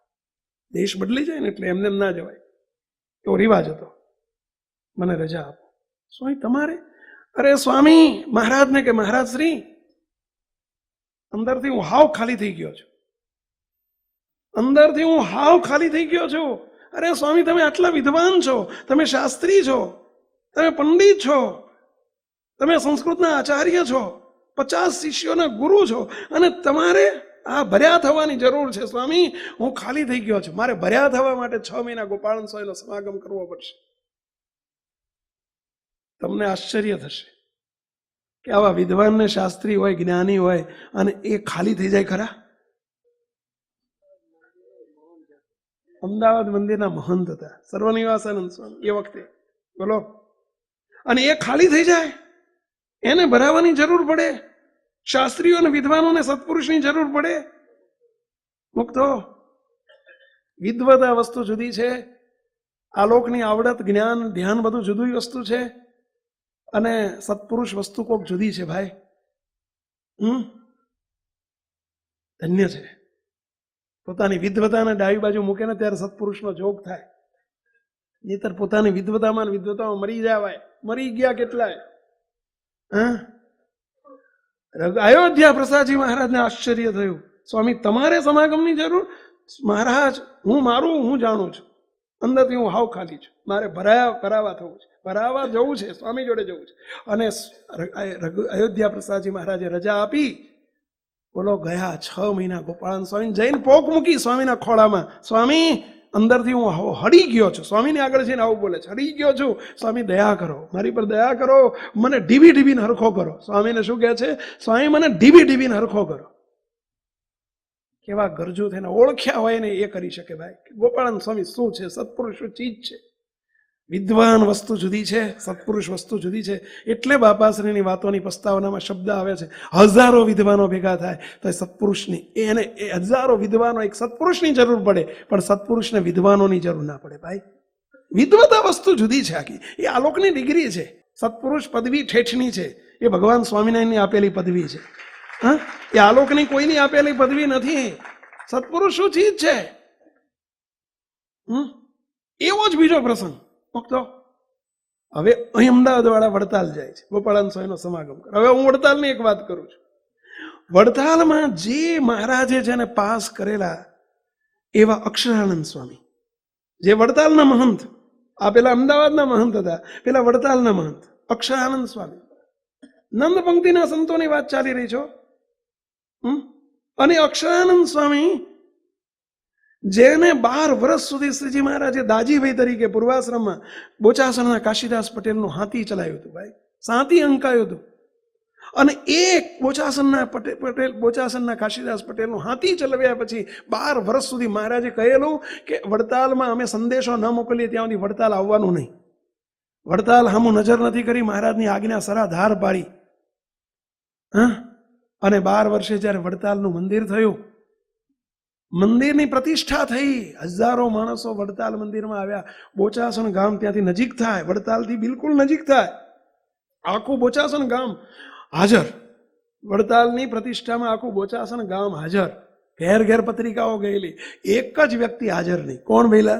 દેશ બદલી જાય ને એટલે એમને એમ ના જવાય, એવો રિવાજ હતો. મને રજા આપો. સ્વામી તમારે? અરે સ્વામી, મહારાજને કે મહારાજ શ્રી, અંદરથી હું હાવ ખાલી થઈ ગયો છું, અંદરથી હું હાવ ખાલી થઈ ગયો છું. અરે સ્વામી, તમે આટલા વિદ્વાન છો, તમે શાસ્ત્રી છો, તમે પંડિત છો, તમે સંસ્કૃતના આચાર્ય છો, 50 શિષ્યોના ગુરુ છો, અને તમારે આ ભર્યા થવાની જરૂર છે. સ્વામી, હું ખાલી થઈ ગયો છું, મારે ભર્યા થવા માટે 6 મહિના ગોપાળાનંદ સ્વામીનો સમાગમ કરવો પડશે. તમને આશ્ચર્ય થશે કે આવા વિદ્વાનને, શાસ્ત્રી હોય, જ્ઞાની હોય, અને એ ખાલી થઈ જાય ખરા? અમદાવાદ મંદિરના મહંત હતા સર્વનિવાસાનંદ સ્વામી એ વખતે, બોલો. અને એ ખાલી થઈ જાય, એને ભરાવાની જરૂર પડે. શાસ્ત્રીઓ અને વિદ્વાનોને સત્પુરુષની જરૂર પડે. મુક્તો, વિદ્વતા વસ્તુ જુદી છે, આલોકની આવડત, જ્ઞાન, ધ્યાન બધું જુદી વસ્તુ છે, અને સત્પુરુષ વસ્તુ કોક જુદી છે ભાઈ. ધન્ય છે. પોતાની વિદ્વતાને ડાબી બાજુ મૂકે ને ત્યારે સત્પુરુષનો જોગ થાય. નહીતર પોતાની વિદ્વતામાં મરી જવાય. મરી ગયા કેટલાય. અયોધ્યા પ્રસાદજી મહારાજને આશ્ચર્ય થયું, સ્વામી તમારે સમાગમની જરૂર? મહારાજ, હું જાણું છું, અંદરથી હું હાવ ખાલી છું, મારે ભરાવા થવું છે, ભરાવા જવું છે, સ્વામી જોડે જવું છે. અને અયોધ્યા પ્રસાદજી મહારાજે રજા આપી બોલો ગયા 6 મહિના ગોપાળાનંદ સ્વામી જઈને પોક મૂકી સ્વામીના ખોળામાં, સ્વામી અંદરથી હું હળી ગયો છું. સ્વામીની આગળ જઈને આવું બોલે છે, હળી ગયો છું, સ્વામી દયા કરો, મારી પર દયા કરો, મને ઢીબી ઢીબીને હરખો કરો. સ્વામીને શું કહે છે? સ્વામી મને ઢીબી ઢીબીને હરખો કરો. કેવા ગરજુ થઈને ઓળખ્યા હોય ને એ કરી શકે ભાઈ. ગોપાળાનંદ સ્વામી શું છે? સત્પુરુષ શું ચીજ છે? વિદ્વાન વસ્તુ જુદી છે, સત્પુરુષ વસ્તુ જુદી છે. એટલે બાપાશ્રીની વાતોની પ્રસ્તાવનામાં શબ્દ આવે છે, હજારો વિદ્વાનો ભેગા થાય તો એ સત્પુરુષની એને હજારો વિદ્વાનો એક સત્પુરુષની જરૂર પડે, પણ સત્પુરુષને વિદ્વાનોની જરૂર ના પડે ભાઈ. વિદ્વતા વસ્તુ જુદી છે આખી. એ આલોકની ડિગ્રી છે. સત્પુરુષ પદવી ઠેઠની છે, એ ભગવાન સ્વામિનારાયણની આપેલી પદવી છે. હા, એ આલોકની કોઈની આપેલી પદવી નથી. સત્પુરુષ શું ચીજ છે? એવો જ બીજો પ્રસંગ તો હવે અહીં અમદાવાદ વાળા વડતાલ જાય છે, ગોપાળાનંદ સ્વામીનો સમાગમ કરે. હવે હું વડતાલની એક વાત કરું છું. વડતાલમાં જે મહારાજે જેને પાસ કરેલા એવા અક્ષરાનંદ સ્વામી, જે વડતાલના મહંત, આ પેલા અમદાવાદના મહંત હતા, પેલા વડતાલના મહંત અક્ષરાનંદ સ્વામી. નંદ પંક્તિના સંતોની વાત ચાલી રહી છો. અને અક્ષરાનંદ સ્વામી જેને 12 વર્ષ સુધી શ્રીજી મહારાજે દાજીભાઈ તરીકે પૂર્વાશ્રમમાં બોચાસણના કાશીદાસ પટેલનું હાથી ચલાવ્યું હતું ભાઈ, સાથી અંકાયું હતું. અને એક બોચાસણના કાશીદાસ પટેલનું હાથી ચલાવ્યા પછી 12 વર્ષ સુધી મહારાજે કહેલું કે વડતાલમાં અમે સંદેશો ન મોકલીએ ત્યાં સુધી વડતાલ આવવાનું નહીં. વડતાલ હામું નજર નથી કરી, મહારાજની આજ્ઞા સરાધાર પાડી. હા, અને 12 વર્ષે જ્યારે વડતાલનું મંદિર થયું, મંદિરની પ્રતિષ્ઠા થઈ, હજારો માણસો વડતાલ મંદિરમાં આવ્યા. બોચાસણ ગામ ત્યાંથી નજીક થાય, વડતાલથી બિલકુલ નજીક થાય. આખું બોચાસણ ગામ હાજર. વડતાલની પ્રતિષ્ઠામાં આખું બોચાસણ ગામ હાજર. ઘેર ઘેર પત્રિકાઓ ગયેલી, એક જ વ્યક્તિ હાજર નહીં. કોણ ભઈલા?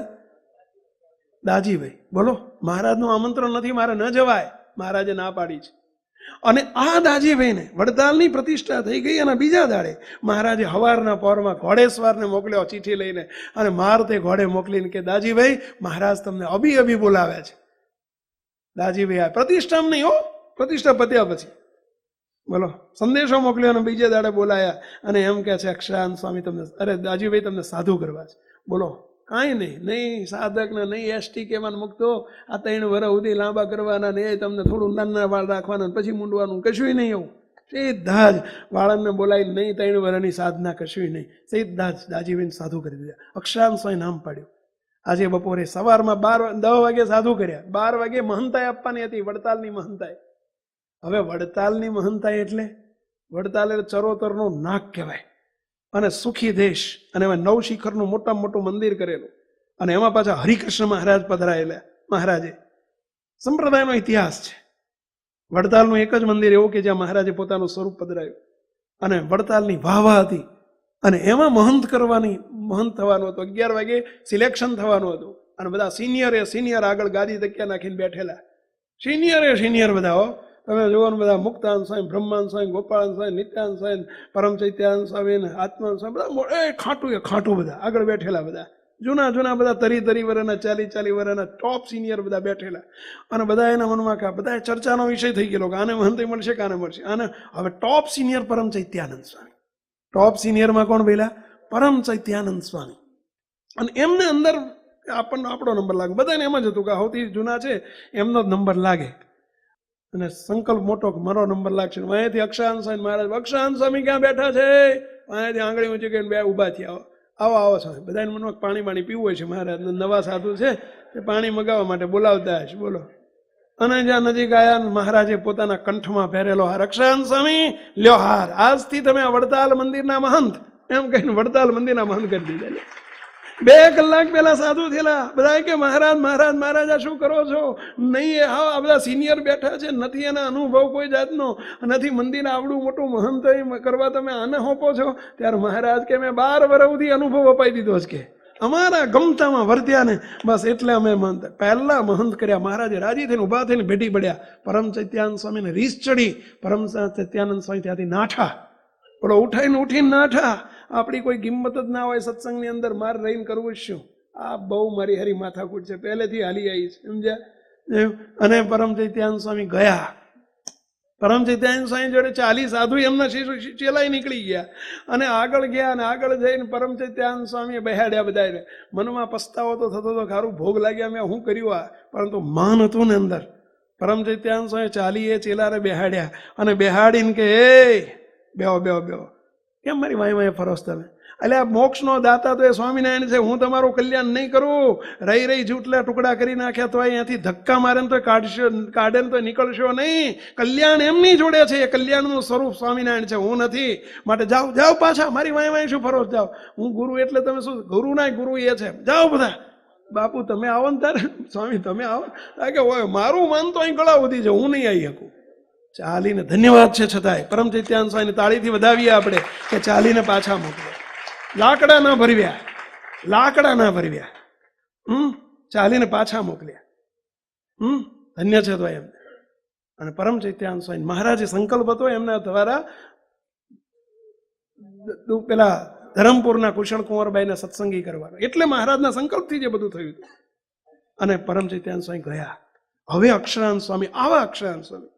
દાજીભાઈ. બોલો, મહારાજનું આમંત્રણ નથી, મારે ન જવાય, મહારાજે ના પાડી છે. અને આ દાજીભાઈને વડતાલની પ્રતિષ્ઠા થઈ ગઈ અને બીજા દાડે મહારાજે હવારના પહોરમાં ઘોડેસવારને મોકલ્યો ચીઠી લઈને, અને મારતે ઘોડે મોકલીને કે દાજીભાઈ મહારાજ તમને અભી બોલાવ્યા છે. દાજીભાઈ આ પ્રતિષ્ઠા નહીં હો, પ્રતિષ્ઠા પત્યા પછી બોલો સંદેશો મોકલ્યો અને બીજે દાડે બોલાયા અને એમ કે છે અક્ષરાનંદ સ્વામી તમને, અરે દાજીભાઈ તમને સાધુ કરવા છે. બોલો કાંઈ નહીં સાધકને નહીં એસટી કેવાન મૂકતો, આ 3 વર્ષ સુધી લાંબા કરવાના, ને તમને થોડું નાના વાળ રાખવાના, પછી મૂંડવાનું, કશું નહીં. એવું સીધા જ વાળાને બોલાવીને નહીં 3 વર્ષની સાધના, કશું નહીં, સીધા જ દાજીભાઈને સાધુ કરી દીધા. અક્ષરાનંદ સ્વામી નામ પાડ્યું. આજે બપોરે સવારમાં 10 વાગે સાધુ કર્યા. 12 વાગે મહંતાઈ આપવાની હતી, વડતાલની મહંતાઈ. હવે વડતાલની મહંતાઈ એટલે વડતાલ એટલે ચરોતરનું નાક કહેવાય, અને સુખી દેશ, અને એમાં 9 શિખરનું મોટામાં મોટું મંદિર કરેલું, અને એમાં પાછા હરિકૃષ્ણ મહારાજ પધરાયેલા. મહારાજે સંપ્રદાયનો ઇતિહાસ છે. વડતાલનું એક જ મંદિર એવું કે જ્યાં મહારાજે પોતાનું સ્વરૂપ પધરાયું, અને વડતાલની વાહવા હતી, અને એમાં મહંત થવાનું હતું. 11 વાગે સિલેક્શન થવાનું હતું, અને બધા સિનિયર આગળ ગાદી તકિયા નાખીને બેઠેલા. સિનિયર બધા હો, તમે જુઓ ને, બધા મુક્તાનંદ સ્વામી, બ્રહ્માનંદ સ્વામી, ગોપાળાનંદ સ્વામી, નિત્યાનંદ સ્વામી, પરમ ચૈત્યાનંદ સ્વામી, આત્માનંદ સ્વામી, બધા ખાટું બધા આગળ બેઠેલા. બધા જૂના બધા 30 વર્ષના 40 વર્ષના ટોપ સિનિયર બધા બેઠેલા. અને બધા એના મનમાં કે બધા ચર્ચાનો વિષય થઈ ગયેલો કે આને મહંત મળશે, કાને મળશે. અને હવે ટોપ સિનિયર પરમ ચૈત્યાનંદ સ્વામી. ટોપ સિનિયરમાં કોણ ભઈલા? પરમ ચૈત્યાનંદ સ્વામી. અને એમને અંદર આપણો નંબર લાગે. બધાને એમ જ હતું કે સૌથી જૂના છે એમનો જ નંબર લાગે, અને સંકલ્પ મોટો કે મારો નંબર લાગશે. અહીંયાથી અક્ષરાનંદ સ્વામી મહારાજ, અક્ષરાનંદ સ્વામી ક્યાં બેઠા છે? અહીંયાથી આંગળી ઊંચી કરીને 2 ઊભા થયા. આવો સ્વામી. બધાને મનમાં પાણી પીવું હોય છે. મહારાજ નવા સાધુ છે તે પાણી મગાવવા માટે બોલાવતા હશે. બોલો. અને જ્યાં નજીક આવ્યા, મહારાજે પોતાના કંઠમાં પહેરેલો હાર, અક્ષરાનંદ સ્વામી લ્યો હાર, આજથી તમે વડતાલ મંદિરના મહંત, એમ કહીને વડતાલ મંદિરના મહંત કરી દીધા. 2 કલાક પહેલા સાધુ થયેલા. બધા કે મહારાજ આ શું કરો છો? નહીં, આ બધા સિનિયર બેઠા છે, નથી એના અનુભવ કોઈ જાતનો, નથી મંદિર આવડું મોટું મહંત કરવા તમે આને હોપો છો. ત્યારે મહારાજ કે મેં 12 વર્ષ સુધી અનુભવ અપાઈ દીધો છે, કે અમારા ગમતામાં વર્ત્યા ને બસ, એટલે અમે મહંત પહેલા મહંત કર્યા. મહારાજે રાજી થઈને ઊભા થઈને ભેટી પડ્યા. પરમ ચૈત્યાનંદ સ્વામીને રીસ ચડી. પરમ ચૈત્યાનંદ સ્વામી ત્યાંથી નાઠા, બોલો ઉઠીને નાઠા. આપણી કોઈ કિંમત જ ના હોય સત્સંગની અંદર, માર રહીને કરવું શું? આ બહુ મારી હરી માથાકૂટ છે, પહેલેથી હાલી આવી છે, સમજ્યા? અને પરમ ચૈત્યાનંદ સ્વામી ગયા. પરમ ચિત્તાનંદ સ્વામી જોડે 40 સાધુ એમના ચેલાઈ નીકળી ગયા અને આગળ ગયા અને આગળ જઈને પરમ ચિત્તાનંદ સ્વામીએ બેહાડ્યા બધાને. મનમાં પસ્તાવો તો થતો હતો, ખારું ભોગ લાગ્યા, મેં શું કર્યું આ, પરંતુ માન હતું ને અંદર. પરમ ચિત્તાનંદ સ્વામી 40 ચેલાને બેહાડ્યા અને બેહાડીને કે એ બેહો બેહો બેહો, કેમ મારી વાય વાય ફરોશ તમે? એટલે આ મોક્ષનો દાતા તો એ સ્વામિનારાયણ છે, હું તમારું કલ્યાણ નહીં કરું. રહી રહી જૂટલા ટુકડા કરી નાખ્યા તો અહીંયાથી ધક્કા મારે ને તો કાઢે ને તો નીકળશો નહીં. કલ્યાણ એમની જોડે છે, એ કલ્યાણનું સ્વરૂપ સ્વામિનારાયણ છે, હું નથી. માટે જાઓ જાઓ પાછા, મારી વાય વાય શું ફરોશ, જાઓ. હું ગુરુ એટલે તમે શું, ગુરુ ના ગુરુ એ છે, જાઓ બધા. બાપુ તમે આવો ને તારે, સ્વામી તમે આવો, કે હોય મારું માન તો અહીં ગળા સુધી છે, હું નહીં આવી શકું. ચાલીને ધન્યવાદ છે છતાંય પરમ ચિત્તાનંદ સ્વામીને તાળીથી વધાવીએ આપણે કે ચાલીને પાછા મોકલ્યા. લાકડા ના ભરવ્યા, લાકડા ના ભરવ્યા, ચાલીને પાછા મોકલ્યા. ધન્ય છે તો એમ. અને પરમ ચૈત્યાનંદ સ્વામી મહારાજે સંકલ્પ હતો એમના દ્વારા પેલા ધરમપુરના કુશળ કુંવરબાઈને સત્સંગી કરવાનો, એટલે મહારાજના સંકલ્પથી જે બધું થયું હતું. અને પરમ ચૈત્યાનંદ સ્વામી ગયા. હવે અક્ષરાનંદ સ્વામી, આવા અક્ષરાનંદ સ્વામી,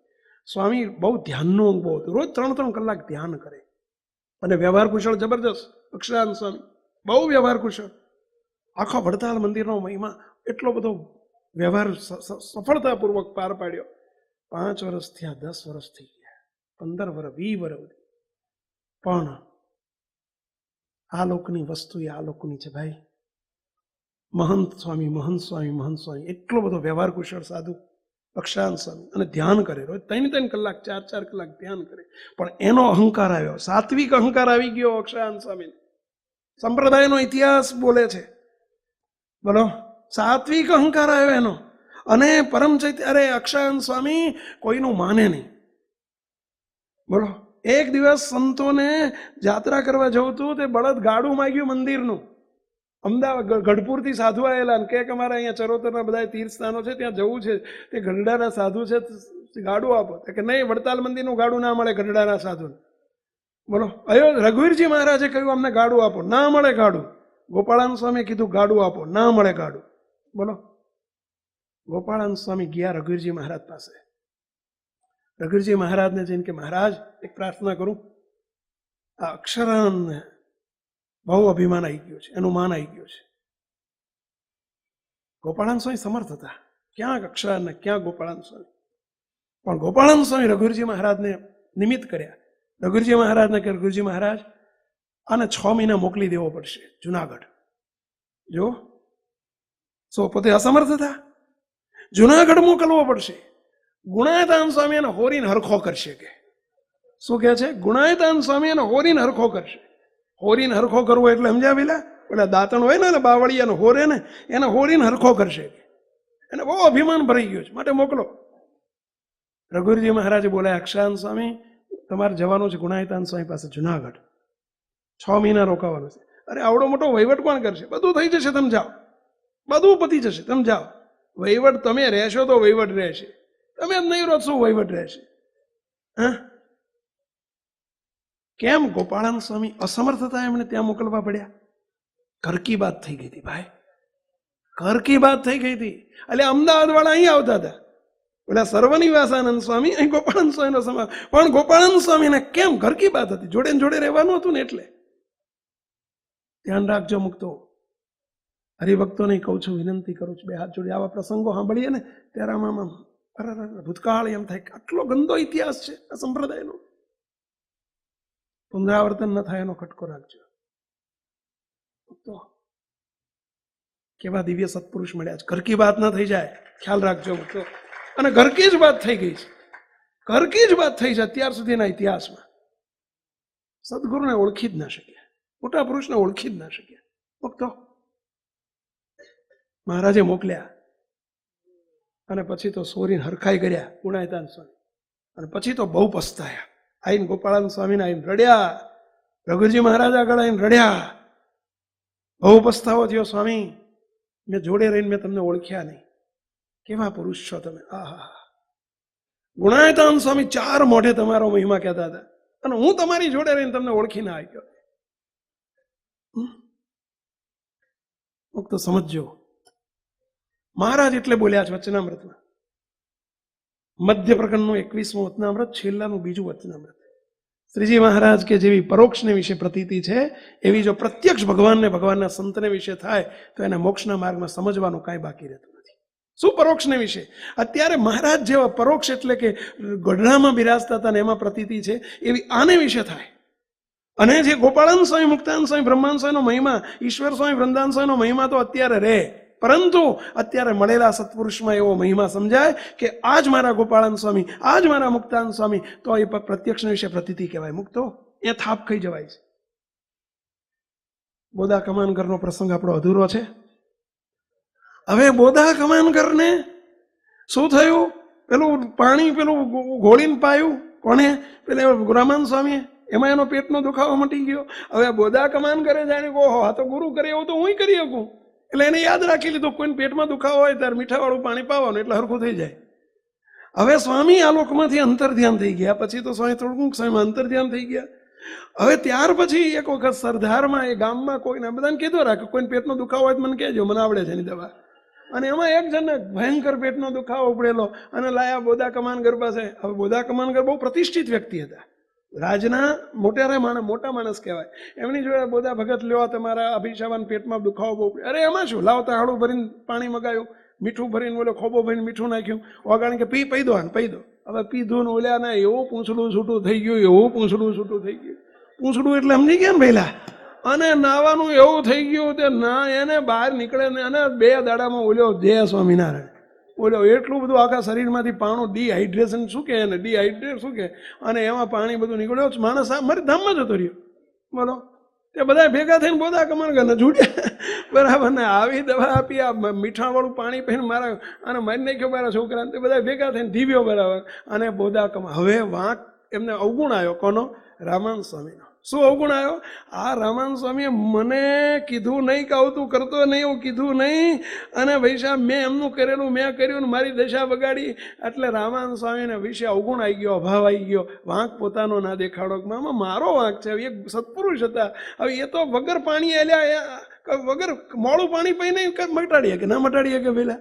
સ્વામી બહુ ધ્યાનનું અંગ બહુ હતું, રોજ 3-3 કલાક ધ્યાન કરે અને વ્યવહાર કુશળ જબરજસ્ત. અક્ષરાનંદ સ્વામી બહુ વ્યવહાર કુશળ. આખો વડતાલ મંદિરનો મહિમા એટલો બધો વ્યવહાર સફળતાપૂર્વક પાર પાડ્યો. 5 વર્ષ થયા, 10 વર્ષ થઈ ગયા, 15 વર્ષ, 20 વર્ષ. પણ આ લોકની વસ્તુ એ આ લોકની છે ભાઈ. મહંત સ્વામી, મહંત સ્વામી, મહંત સ્વામી એટલો બધો વ્યવહાર કુશળ સાધુ અક્ષરાનંદ સ્વામી, અને ધ્યાન કરે રોજ 3-3 કલાક, 4-4 કલાક ધ્યાન કરે. પણ એનો અહંકાર આવ્યો, સાત્વિક અહંકાર આવી ગયો અક્ષરાનંદ સ્વામી. સંપ્રદાયનો ઇતિહાસ બોલે છે, બોલો, સાત્વિક અહંકાર આવ્યો એનો. અને પરમ ચૈત્ય, અરે અક્ષરાનંદ સ્વામી કોઈનું માને નહીં, બોલો. એક દિવસ સંતોને જાત્રા કરવા જવું હતું, તે બળદ ગાડું માંગ્યું મંદિરનું. અમદાવાદ ગઢપુરથી સાધુ આવેલા ને કે અમારે અહીંયા ચરોતરના બધા તીર્થસ્થાનો છે, ત્યાં જવું છે, તે ગઢડાના સાધુ છે, ગાડું આપો. કે નહીં, વડતાલ મંદિરનું ગાડું ના મળે ગઢડાના સાધુને. બોલો, રઘુવીરજી મહારાજે કહ્યું અમને ગાડું આપો, ના મળે ગાડું. ગોપાળાનંદ સ્વામીએ કીધું ગાડું આપો, ના મળે ગાડું. બોલો, ગોપાળાનંદ સ્વામી ગયા રઘુવીરજી મહારાજ પાસે. રઘુવીરજી મહારાજને જઈને કે મહારાજ એક પ્રાર્થના કરું, આ અક્ષરાનંદને બહુ અભિમાન આવી ગયો છે, એનું માન આવી ગયું છે. ગોપાળાનંદ સ્વામી સમર્થ હતા, ક્યાંક અક્ષરાનંદ ને ક્યાં ગોપાળાનંદ સ્વામી. પણ ગોપાળાનંદ સ્વામી રઘુવીરજી મહારાજને નિમિત્ત કર્યા. રઘુવીરજી મહારાજને કે રઘુવીરજી મહારાજ આને 6 મહિના મોકલી દેવો પડશે જુનાગઢ. જો પોતે અસમર્થ હતા, જુનાગઢ મોકલવો પડશે. ગુણાયતાન સ્વામી એને હોરીને હરખો કરશે. કે શું કહે છે? ગુણાયતાન સ્વામી એને હોરીને હરખો કરશે. હોરીને હરખો કરવો એટલે સમજ્યા પેલા પેલા દાંતણ હોય ને બાવળિયાને હોરે ને, એને હોરીને હરખો કરશે. એને બહુ અભિમાન ભરાઈ ગયું છે, માટે મોકલો. રઘુવીરજી મહારાજે બોલાય, અક્ષરાનંદ સ્વામી તમારે જવાનું છે ગુણાયતાન સ્વામી પાસે જુનાગઢ, 6 મહિના રોકાવાનું છે. અરે આવડો મોટો વહીવટ કોણ કરશે? બધું થઈ જશે, તમે જાઓ, બધું પતી જશે, તમે જાઓ. વહીવટ તમે રહેશો તો વહીવટ રહેશે, તમે જ નહીં રહો શું વહીવટ રહેશે? હા, કેમ? ગોપાળાનંદ સ્વામી અસમર્થ હતા, એમણે ત્યાં મોકલવા પડ્યા. ઘર કી બાત થઈ ગઈ હતી ભાઈ, ઘર કી બાત થઈ ગઈ હતી. એટલે અમદાવાદ વાળા અહીં આવતા હતા, પેલા સર્વનિવાસાનંદ સ્વામી, અહીં ગોપાળાનંદ સ્વામીનો સમાજ. પણ ગોપાળાનંદ સ્વામીને કેમ? ઘર કી બાત હતી, જોડે જોડે રહેવાનું હતું ને, એટલે ધ્યાન રાખજો. મુક્તો હરિભક્તોને કહું છું, વિનંતી કરું છું, બે હાથ જોડી આવા પ્રસંગો સાંભળીએ ને ત્યારે આમાં ભૂતકાળ એમ થાય કે આટલો ગંદો ઇતિહાસ છે આ સંપ્રદાયનો, પુનરાવર્તન ન થાય એનો ખટકો રાખજો. તો કેવા દિવ્ય સત્પુરુષ મળ્યા છે. ઘર કી વાત ના થઈ જાય, ખ્યાલ રાખજો. તો અને ઘર કી જ વાત થઈ ગઈ છે, ઘર કી જ વાત થઈ છે. અત્યાર સુધીના ઇતિહાસમાં સદગુરુને ઓળખી જ ના શક્યા, મોટા પુરુષને ઓળખી જ ના શક્યા. ભક્તો મહારાજે મોકલ્યા અને પછી તો સોરીને હરખાઈ કર્યા ગુણાયતાન સ્વામી. અને પછી તો બહુ પસ્તાયા. આઈને ગોપાળાનંદ સ્વામીને આઈને રડ્યા, રઘુજી મહારાજ આગળ આઈને રડ્યા. બહુ પસ્તાવો થયો, સ્વામી મેં જોડે રહીને મેં તમને ઓળખ્યા નહીં, કેવા પુરુષ છો તમે. આહા, ગુણાયતાન સ્વામી 4 મોઢે તમારો મહિમા કહેતા હતા, અને હું તમારી જોડે રહીને તમને ઓળખી ના આવ્યો. તો સમજજો, મહારાજ એટલે બોલ્યા છે વચનામૃતમાં, મધ્ય પ્રકરણનું 21મું વચનામૃત, છેલ્લાનું બીજું વચનામૃત. શ્રીજી મહારાજ કે જેવી પરોક્ષને વિશે પ્રતીતિ છે એવી જો પ્રત્યક્ષ ભગવાનને ભગવાનના સંતને વિશે થાય તો એને મોક્ષના માર્ગમાં સમજવાનું કાંઈ બાકી રહેતું નથી. શું પરોક્ષને વિશે? અત્યારે મહારાજ જેવા પરોક્ષ એટલે કે ગઢડામાં બિરાજતા હતા ને એમાં પ્રતીતિ છે એવી આને વિશે થાય. અને જે ગોપાળાન સ્વામી, મુક્તાન સ્વામી, બ્રહ્માન સ્વામીનો મહિમા, ઈશ્વર સ્વામી, વૃંદાન સ્વામીનો મહિમા તો અત્યારે રહે, પરંતુ અત્યારે મળેલા સત્પુરુષમાં એવો મહિમા સમજાય કે આજ મારા ગોપાળાન સ્વામી, આજ મારા મુક્તાન સ્વામી, તો એ પ્રત્યક્ષ વિશે પ્રતીતિ કહેવાય. મુક્તો એ થાપ ખાઈ જવાય છે. બોધા કમાનકરનો પ્રસંગ આપણો અધૂરો છે. હવે બોધા કમાનકરને શું થયું? પેલું પાણી પેલું ઘોળીને પાયું કોને? પેલા રામાન સ્વામીએ. એમાં એનો પેટનો દુખાવો મટી ગયો. હવે બોધા કમાનકરે જાણ્યું કે ઓહો, આ તો ગુરુ કરે એવું તો હું કરી શકું. એટલે એને યાદ રાખી લીધું, કોઈને પેટમાં દુખાવો હોય ત્યારે મીઠાવાળું પાણી પાવાનું એટલે હરખું થઈ જાય. હવે સ્વામી આ લોકમાંથી અંતર્ધ્યાન થઈ ગયા. પછી તો સ્વામી થોડુંક સમયમાં અંતર્ધ્યાન થઈ ગયા. હવે ત્યાર પછી એક વખત સરદારમાં એ ગામમાં કોઈને બધાને કીધું રાખે, કોઈને પેટનો દુખાવો હોય તો મને કહેજો, મને આવડે છે એની દવા. અને એમાં એક જણને ભયંકર પેટનો દુખાવો ઉપડેલો અને લાયા બોધા કમાનકર પાસે. હવે બોધા કમાનકર બહુ પ્રતિષ્ઠિત વ્યક્તિ હતા, રાજના મોટા માણસ કહેવાય. એમની જોડે બોધા ભગત લ્યો, તમારા અભિષાવાન પેટમાં દુખાવો બહુ. અરે એમાં શું, લાવતા હાડું ભરીને પાણી મગાવ્યું, મીઠું ભરીને બોલો ખોબો ભરીને મીઠું નાખ્યું, ઓગાણી કે પી દો. હવે પીધું ને ઓલ્યા ને એવું પૂંછડું છૂટું થઈ ગયું, એવું પૂંછડું છૂટું થઈ ગયું. પૂંછડું એટલે સમજી ગયા ને પહેલા. અને નાવાનું એવું થઈ ગયું તે ના એને બહાર નીકળે ને. અને 2 દાડામાં ઓલ્યો જય સ્વામિનારાયણ બોલ્યો, એટલું બધું આખા શરીરમાંથી પાણું ડિહાઇડ્રેશન શું કે એને, ડિહાઇડ્રેટ શું કે, અને એમાં પાણી બધું નીકળ્યો. માણસ મારી ધામમાં જતો રહ્યો. બોલો, તે બધા ભેગા થઈને બોધા કમાનકરને જોડ્યા, બરાબર ને. આવી દવા આપી, આ મીઠાવાળું પાણી પીને મારા અને મારી નાખ્યો મારા છોકરાને. તે બધા ભેગા થઈને ધીવ્યો, બરાબર. અને બોધા હવે વાંક એમને અવગુણ આવ્યો. કોનો? રામાન સ્વામીનો. શું અવગુણ આવ્યો? આ રામાન સ્વામીએ મને કીધું નહીં કે આવું તું કરતો નહીં, એવું કીધું નહીં. અને ભાઈ સાહેબ મેં એમનું કરેલું મેં કર્યું ને મારી દશા બગાડી. એટલે રામાન સ્વામીને વિશે અવગુણ આવી ગયો, અભાવ આવી ગયો. વાંક પોતાનો ના દેખાડો, આમાં મારો વાંક છે. એક સત્પુરુષ હતા. હવે એ તો વગર પાણી આલ્યા, વગર મોડું પાણી પીને મટાડીએ કે ના મટાડીએ કે પેલા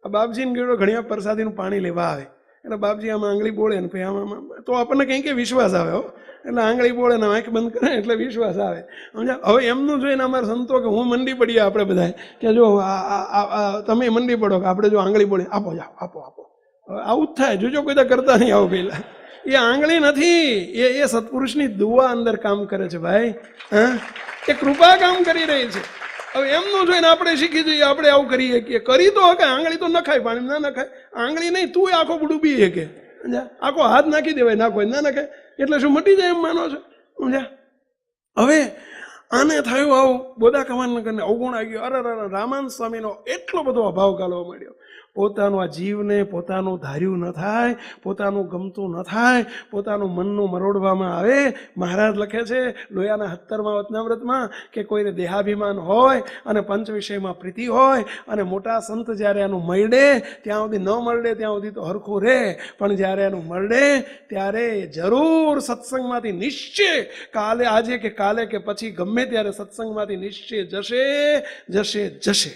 આ બાપજીને કીધું ઘણીવાર પ્રસાદીનું પાણી લેવા આવે. એટલે બાપજી આમાં આંગળી બોળે ને પછી આમાં તો આપણને કંઈ કે વિશ્વાસ આવે. હો, એટલે આંગળી બોળે ને આંખ બંધ કરે એટલે વિશ્વાસ આવે. સમજ્યા? હવે એમનું જોઈને અમારા સંતો કે હું મંડી પડીએ આપણે બધા કે જો તમે મંડી પડો કે આપણે જો આંગળી બોળે આપો જાઓ, આપો. હવે આવું જ થાય. જોજો કોઈ કરતા નહીં આવું. પહેલા એ આંગળી નથી, એ સત્પુરુષની દુઆ અંદર કામ કરે છે ભાઈ. હા, એ કૃપા કામ કરી રહી છે. હવે એમનું જોઈને આપણે શીખી જઈએ, આપણે આવું કરીએ કે કરી તો હકે. આંગળી તો નખાય, પાણી ના નખાય. આંગળી નહીં, તું આખો ડૂબી કે આખો હાથ નાખી દેવાય, નાખો ના નખાય. એટલે શું મટી જાય એમ માનો છો? સમજ્યા? હવે આને થયું આવું, બોધા કમાનકરને અવગુણ આવી ગયો. અરે રામાન સ્વામીનો એટલો બધો અભાવ ગાલવા માંડ્યો. પોતાનું આ જીવને પોતાનું ધાર્યું ન થાય, પોતાનું ગમતું ન થાય, પોતાનું મનનું મરોડવામાં આવે. મહારાજ લખે છે લોયાના 17મા વચનામૃતમાં કે કોઈને દેહાભિમાન હોય અને પંચ વિષયમાં પ્રીતિ હોય અને મોટા સંત જ્યારે એનું મળે ત્યાં સુધી ન મળે ત્યાં સુધી તો હરખું રહે, પણ જ્યારે એનું મળે ત્યારે જરૂર સત્સંગમાંથી નિશ્ચય આજે કે કાલે કે પછી ગમે ત્યારે સત્સંગમાંથી નિશ્ચય જશે.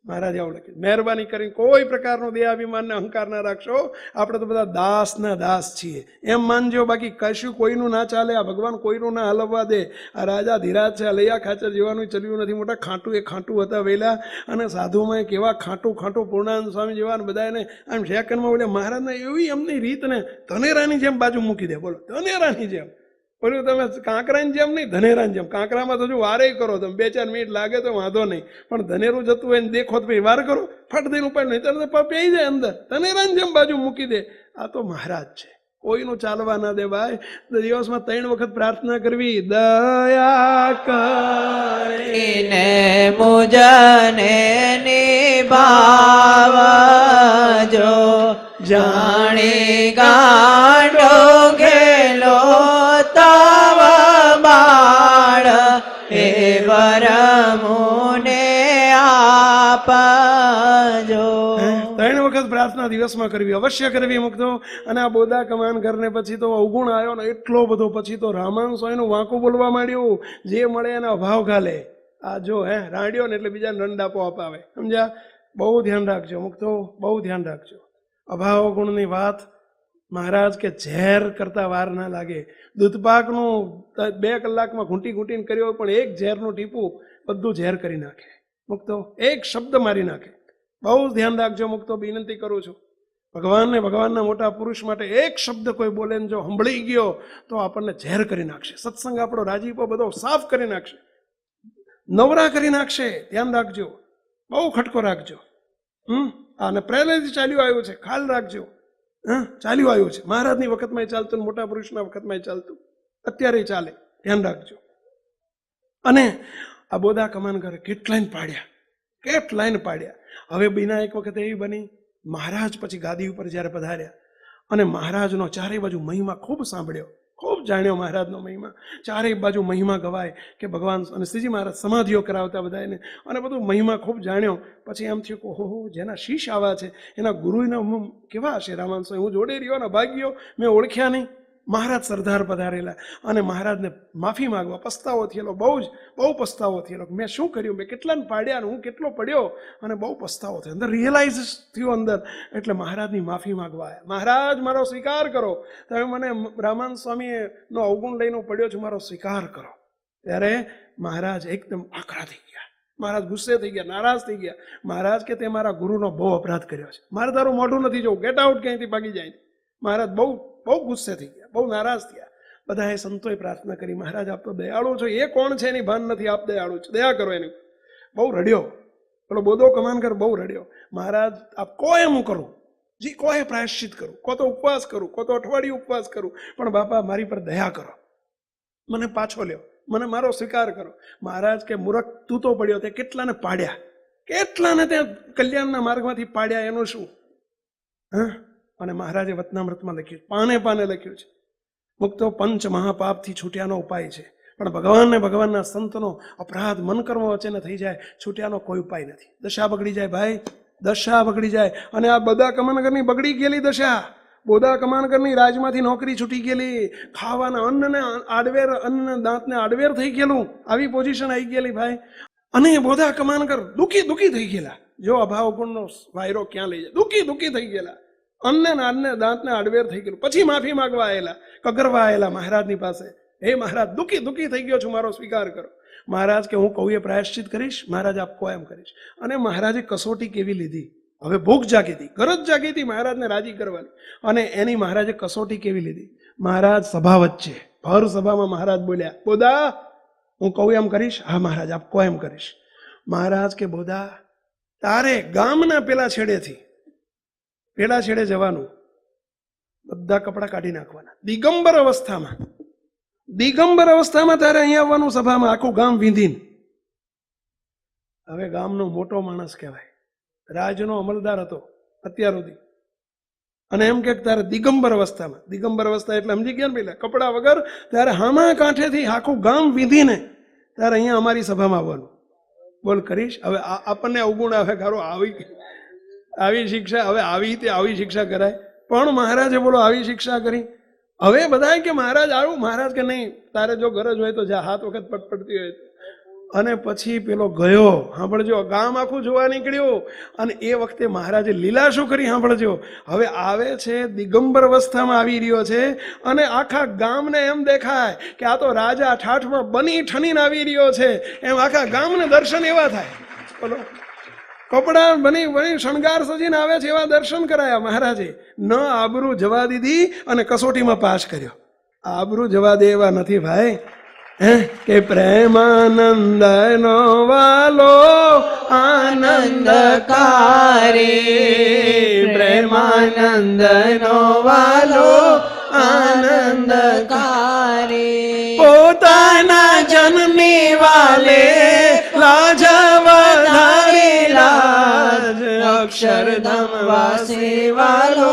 મહારાજ આવું લખે. મહેરબાની કરીને કોઈ પ્રકારનો દેહાભિમાનને અહંકાર ના રાખશો. આપણે તો બધા દાસના દાસ છીએ એમ માનજો. બાકી કશું કોઈનું ના ચાલે. આ ભગવાન કોઈનું ના હલવવા દે. આ રાજા ધીરાજ છે, આ લૈયા ખાચર જેવાનું ચલ્યું નથી. મોટા ખાંટું હતા વહેલા. અને સાધુમાં કેવા ખાંટું પૂર્ણાનંદ સ્વામી જેવા બધા એને આમ સેકન્ડમાં બોલે. મહારાજને એવી એમની રીતને ધનેરાની જેમ બાજુ મૂકી દે. બોલો, ધનેરાની જેમ. બોલ્યું તમે કાંકરાની જેમ નહીં, ધનેરાની જેમ. કાંકરામાં તો જો વારે કરો તમે 2-4 મિનિટ લાગે તો વાંધો નહીં, પણ ધનેરું જતું હોય ને દેખો તો વાર કરો, ફટ દઈને ઉપાડ નહીં તરત પપી જાય અંદર. ધનેરાની જેમ બાજુ મૂકી દે. આ તો મહારાજ છે, કોઈનું ચાલવા ના દે ભાઈ. દિવસમાં 3 વખત પ્રાર્થના કરવી. દયા કરીને મુજને નિભાવજો, જાણી ગાંડો ગેલો તવ બાળ એ વરમુને આપજો. 3 વખત પ્રાર્થના દિવસમાં કરવી, અવશ્ય કરવી મુક્તો. અને આ બોધા કમાનકરને પછી તો અવગુણ આવ્યો ને એટલો બધો. પછી તો રામાન સ્વામીનું વાંકું બોલવા માંડ્યું. જે મળે એને અભાવ ઘાલે. આ જો રાડ્યો ને એટલે બીજાને રંડાપો અપાવે. સમજ્યા? બહુ ધ્યાન રાખજો મુક્તો, બહુ ધ્યાન રાખજો. અભાવ ગુણની વાત મહારાજ કે ઝેર કરતા વાર ના લાગે. દૂધપાકનું 2 કલાકમાં ઘૂંટી ઘૂંટીને કર્યો પણ એક ઝેરનું ટીપું બધું ઝેર કરી નાખે. મુક્તો એક શબ્દ મારી નાખે. બહુ ધ્યાન રાખજો મુક્તો, વિનંતી કરું છું. ભગવાનને, ભગવાનના મોટા પુરુષ માટે એક શબ્દ કોઈ બોલે ને જો સંભળી ગયો તો આપણને ઝેર કરી નાખશે. સત્સંગ આપણો રાજીપો બધો સાફ કરી નાખશે, નવરા કરી નાખશે. ધ્યાન રાખજો, બહુ ખટકો રાખજો. અને પહેલેથી ચાલ્યું આવ્યું છે, ખ્યાલ રાખજો. ચાલ્યું આવ્યું છે, મહારાજની વખતમાં ચાલતું, મોટા પુરુષના વખતમાં ચાલતું, અત્યારે ચાલે. ધ્યાન રાખજો. અને આ બોધા કમાન કરે કેટલાયને પાડ્યા. હવે બીના એક વખત એવી બની, મહારાજ પછી ગાદી ઉપર જ્યારે પધાર્યા અને મહારાજનો ચારે બાજુ મહિમા ખૂબ સાંભળ્યો, ખૂબ જાણ્યો મહારાજનો મહિમા. ચારેય બાજુ મહિમા ગવાય કે ભગવાન, અને શ્રીજી મહારાજ સમાધિઓ કરાવતા બધાને, અને બધું મહિમા ખૂબ જાણ્યો. પછી એમ થયું કે ઓહો, જેના શીશ આવા છે એના ગુરુના કેવા હશે રામાનંદ સ્વામી. હું જોડે રહ્યો ને ભાગ્યો, મેં ઓળખ્યા નહીં. મહારાજ સરદાર પધારેલા અને મહારાજને માફી માંગવા પસ્તાવો થયેલો, બહુ પસ્તાવો થયેલો. મેં શું કર્યું, મેં કેટલાને પાડ્યા ને હું કેટલો પડ્યો, અને બહુ પસ્તાવો થયો. અંદર રિયલાઇઝ થયું અંદર. એટલે મહારાજની માફી માંગવા આવ્યા. મહારાજ, મારો સ્વીકાર કરો. તમે મને રામાનંદ સ્વામીનો અવગુણ લઈને પડ્યો છું, મારો સ્વીકાર કરો. ત્યારે મહારાજ એકદમ આકરા થઈ ગયા. મહારાજ ગુસ્સે થઈ ગયા, નારાજ થઈ ગયા. મહારાજ કે તે મારા ગુરુનો બહુ અપરાધ કર્યો છે, મારે તારું મોઢું નથી જોવું, ગેટ આઉટ, ક્યાંયથી ભાગી જાય. મહારાજ બહુ ગુસ્સે થઈ ગયા, બહુ નારાજ થયા. બધાએ સંતોએ પ્રાર્થના કરી, મહારાજ આપ તો દયાળુ છો, એ કોણ છે એની ભાન નથી, આપ દયાળુ છો, દયા કરો એની. બહુ રડ્યો પેલો બોધો કમાનકર, બહુ રડ્યો. મહારાજ આપ કો એમ કરું, જી કો એ પ્રાયશ્ચિત કરું, કો તો ઉપવાસ કરું, કો તો અઠવાડિયું ઉપવાસ કરું, પણ બાપા મારી પર દયા કરો, મને પાછો લ્યો, મને મારો સ્વીકાર કરો. મહારાજ કે મૂર્ખ, તું તો પડ્યો, તે કેટલાને પાડ્યા, કેટલાને ત્યાં કલ્યાણના માર્ગમાંથી પાડ્યા, એનું શું? અને મહારાજે વતનામૃતમાં લખ્યું, પાને લખ્યું છે, મુક્તો પંચ મહાપાપથી છૂટ્યાનો ઉપાય છે. પણ ભગવાનને, ભગવાનના સંતનો અપરાધ મન કર્મ વચ્ચેને થઈ જાય, છૂટ્યાનો કોઈ ઉપાય નથી. દશા બગડી જાય ભાઈ, દશા બગડી જાય. અને આ બોધા કમાનકરની બગડી ગયેલી દશા. બોધા કમાનકરની રાજમાંથી નોકરી છૂટી ગયેલી, ખાવાના અન્નને આડવેર, અન્ન દાંતને આડવેર થઈ ગયેલું, આવી પોઝિશન આવી ગયેલી ભાઈ. અને બોધા કમાનકર દુઃખી થઈ ગયેલા. જો અભાવ ગુણનો વાયરો ક્યાં લઈ જાય, દુઃખી થઈ ગયેલા. અન્ને દાંતને આડવેર થઈ ગયેલું. પછી માફી માંગવા આવેલા, કગરવા આવેલા મહારાજની પાસે. હે મહારાજ, દુઃખી થઈ ગયો છું, મારો સ્વીકાર કરો. મહારાજ કે હું કહું એ પ્રાયશ્ચિત કરીશ. મહારાજ આપ કહો એમ કરીશ. અને મહારાજે કસોટી કેવી લીધી? હવે ભૂખ જાગી હતી, ગરજ જાગી હતી મહારાજને રાજી કરવાની. અને એની મહારાજે કસોટી કેવી લીધી? મહારાજ સભા વચ્ચે, ભર સભામાં મહારાજ બોલ્યા, બોધા હું કહું એમ કરીશ? હા મહારાજ આપ કહો એમ કરીશ. મહારાજ કે બોધા, તારે ગામના પેલા છેડે જવાનું, બધા કપડાં કાઢી નાખવાના, દિગંબર અવસ્થામાં તારે અહીંયા આવવાનું સભામાં, આખું ગામ વીંધીને. હવે ગામનો મોટો માણસ કહેવાય, રાજનો અમલદાર હતો અત્યાર સુધી, અને એમ કે તારે દિગંબર અવસ્થા એટલે સમજી ગયા ને પેલા, કપડા વગર ત્યારે હામા કાંઠેથી આખું ગામ વીંધીને તારે અહીંયા અમારી સભામાં આવવાનું. બોલ કરીશ? હવે આપણને અવગુણ આવે, ખરો આવી શિક્ષા, હવે આવી શિક્ષા કરાય? પણ મહારાજે બોલો આવી શિક્ષા કરી. હવે બધા કે મહારાજ આવું, મહારાજ કે નહીં, તારે જો ગરજ હોય તો જા, 7 વખત પટપડતી હોય. અને પછી પેલો ગયો, સાંભળજો, ગામ આખું જોવા નીકળ્યો. અને એ વખતે મહારાજે લીલા શું કરી સાંભળજો. હવે આવે છે, દિગંબર અવસ્થામાં આવી રહ્યો છે, અને આખા ગામને એમ દેખાય કે આ તો રાજા ઠાઠમાં બની ઠનીને આવી રહ્યો છે, એમ આખા ગામને દર્શન એવા થાય. બોલો, કપડા બની શણગાર સજીને આવે છે એવા દર્શન કરાયા મહારાજે. ન આબરૂ જવા દીધી અને કસોટીમાં પાસ કર્યો. આબરૂ જવા દે એવા નથી ભાઈ. કે પ્રેમાનંદનો વાલો આનંદકારી, પ્રેમાનંદનો વાલો આનંદકારી, પોતાના જન્મી વાલે લાજ વધારી લાજ, અક્ષરધામ વાસી વાલો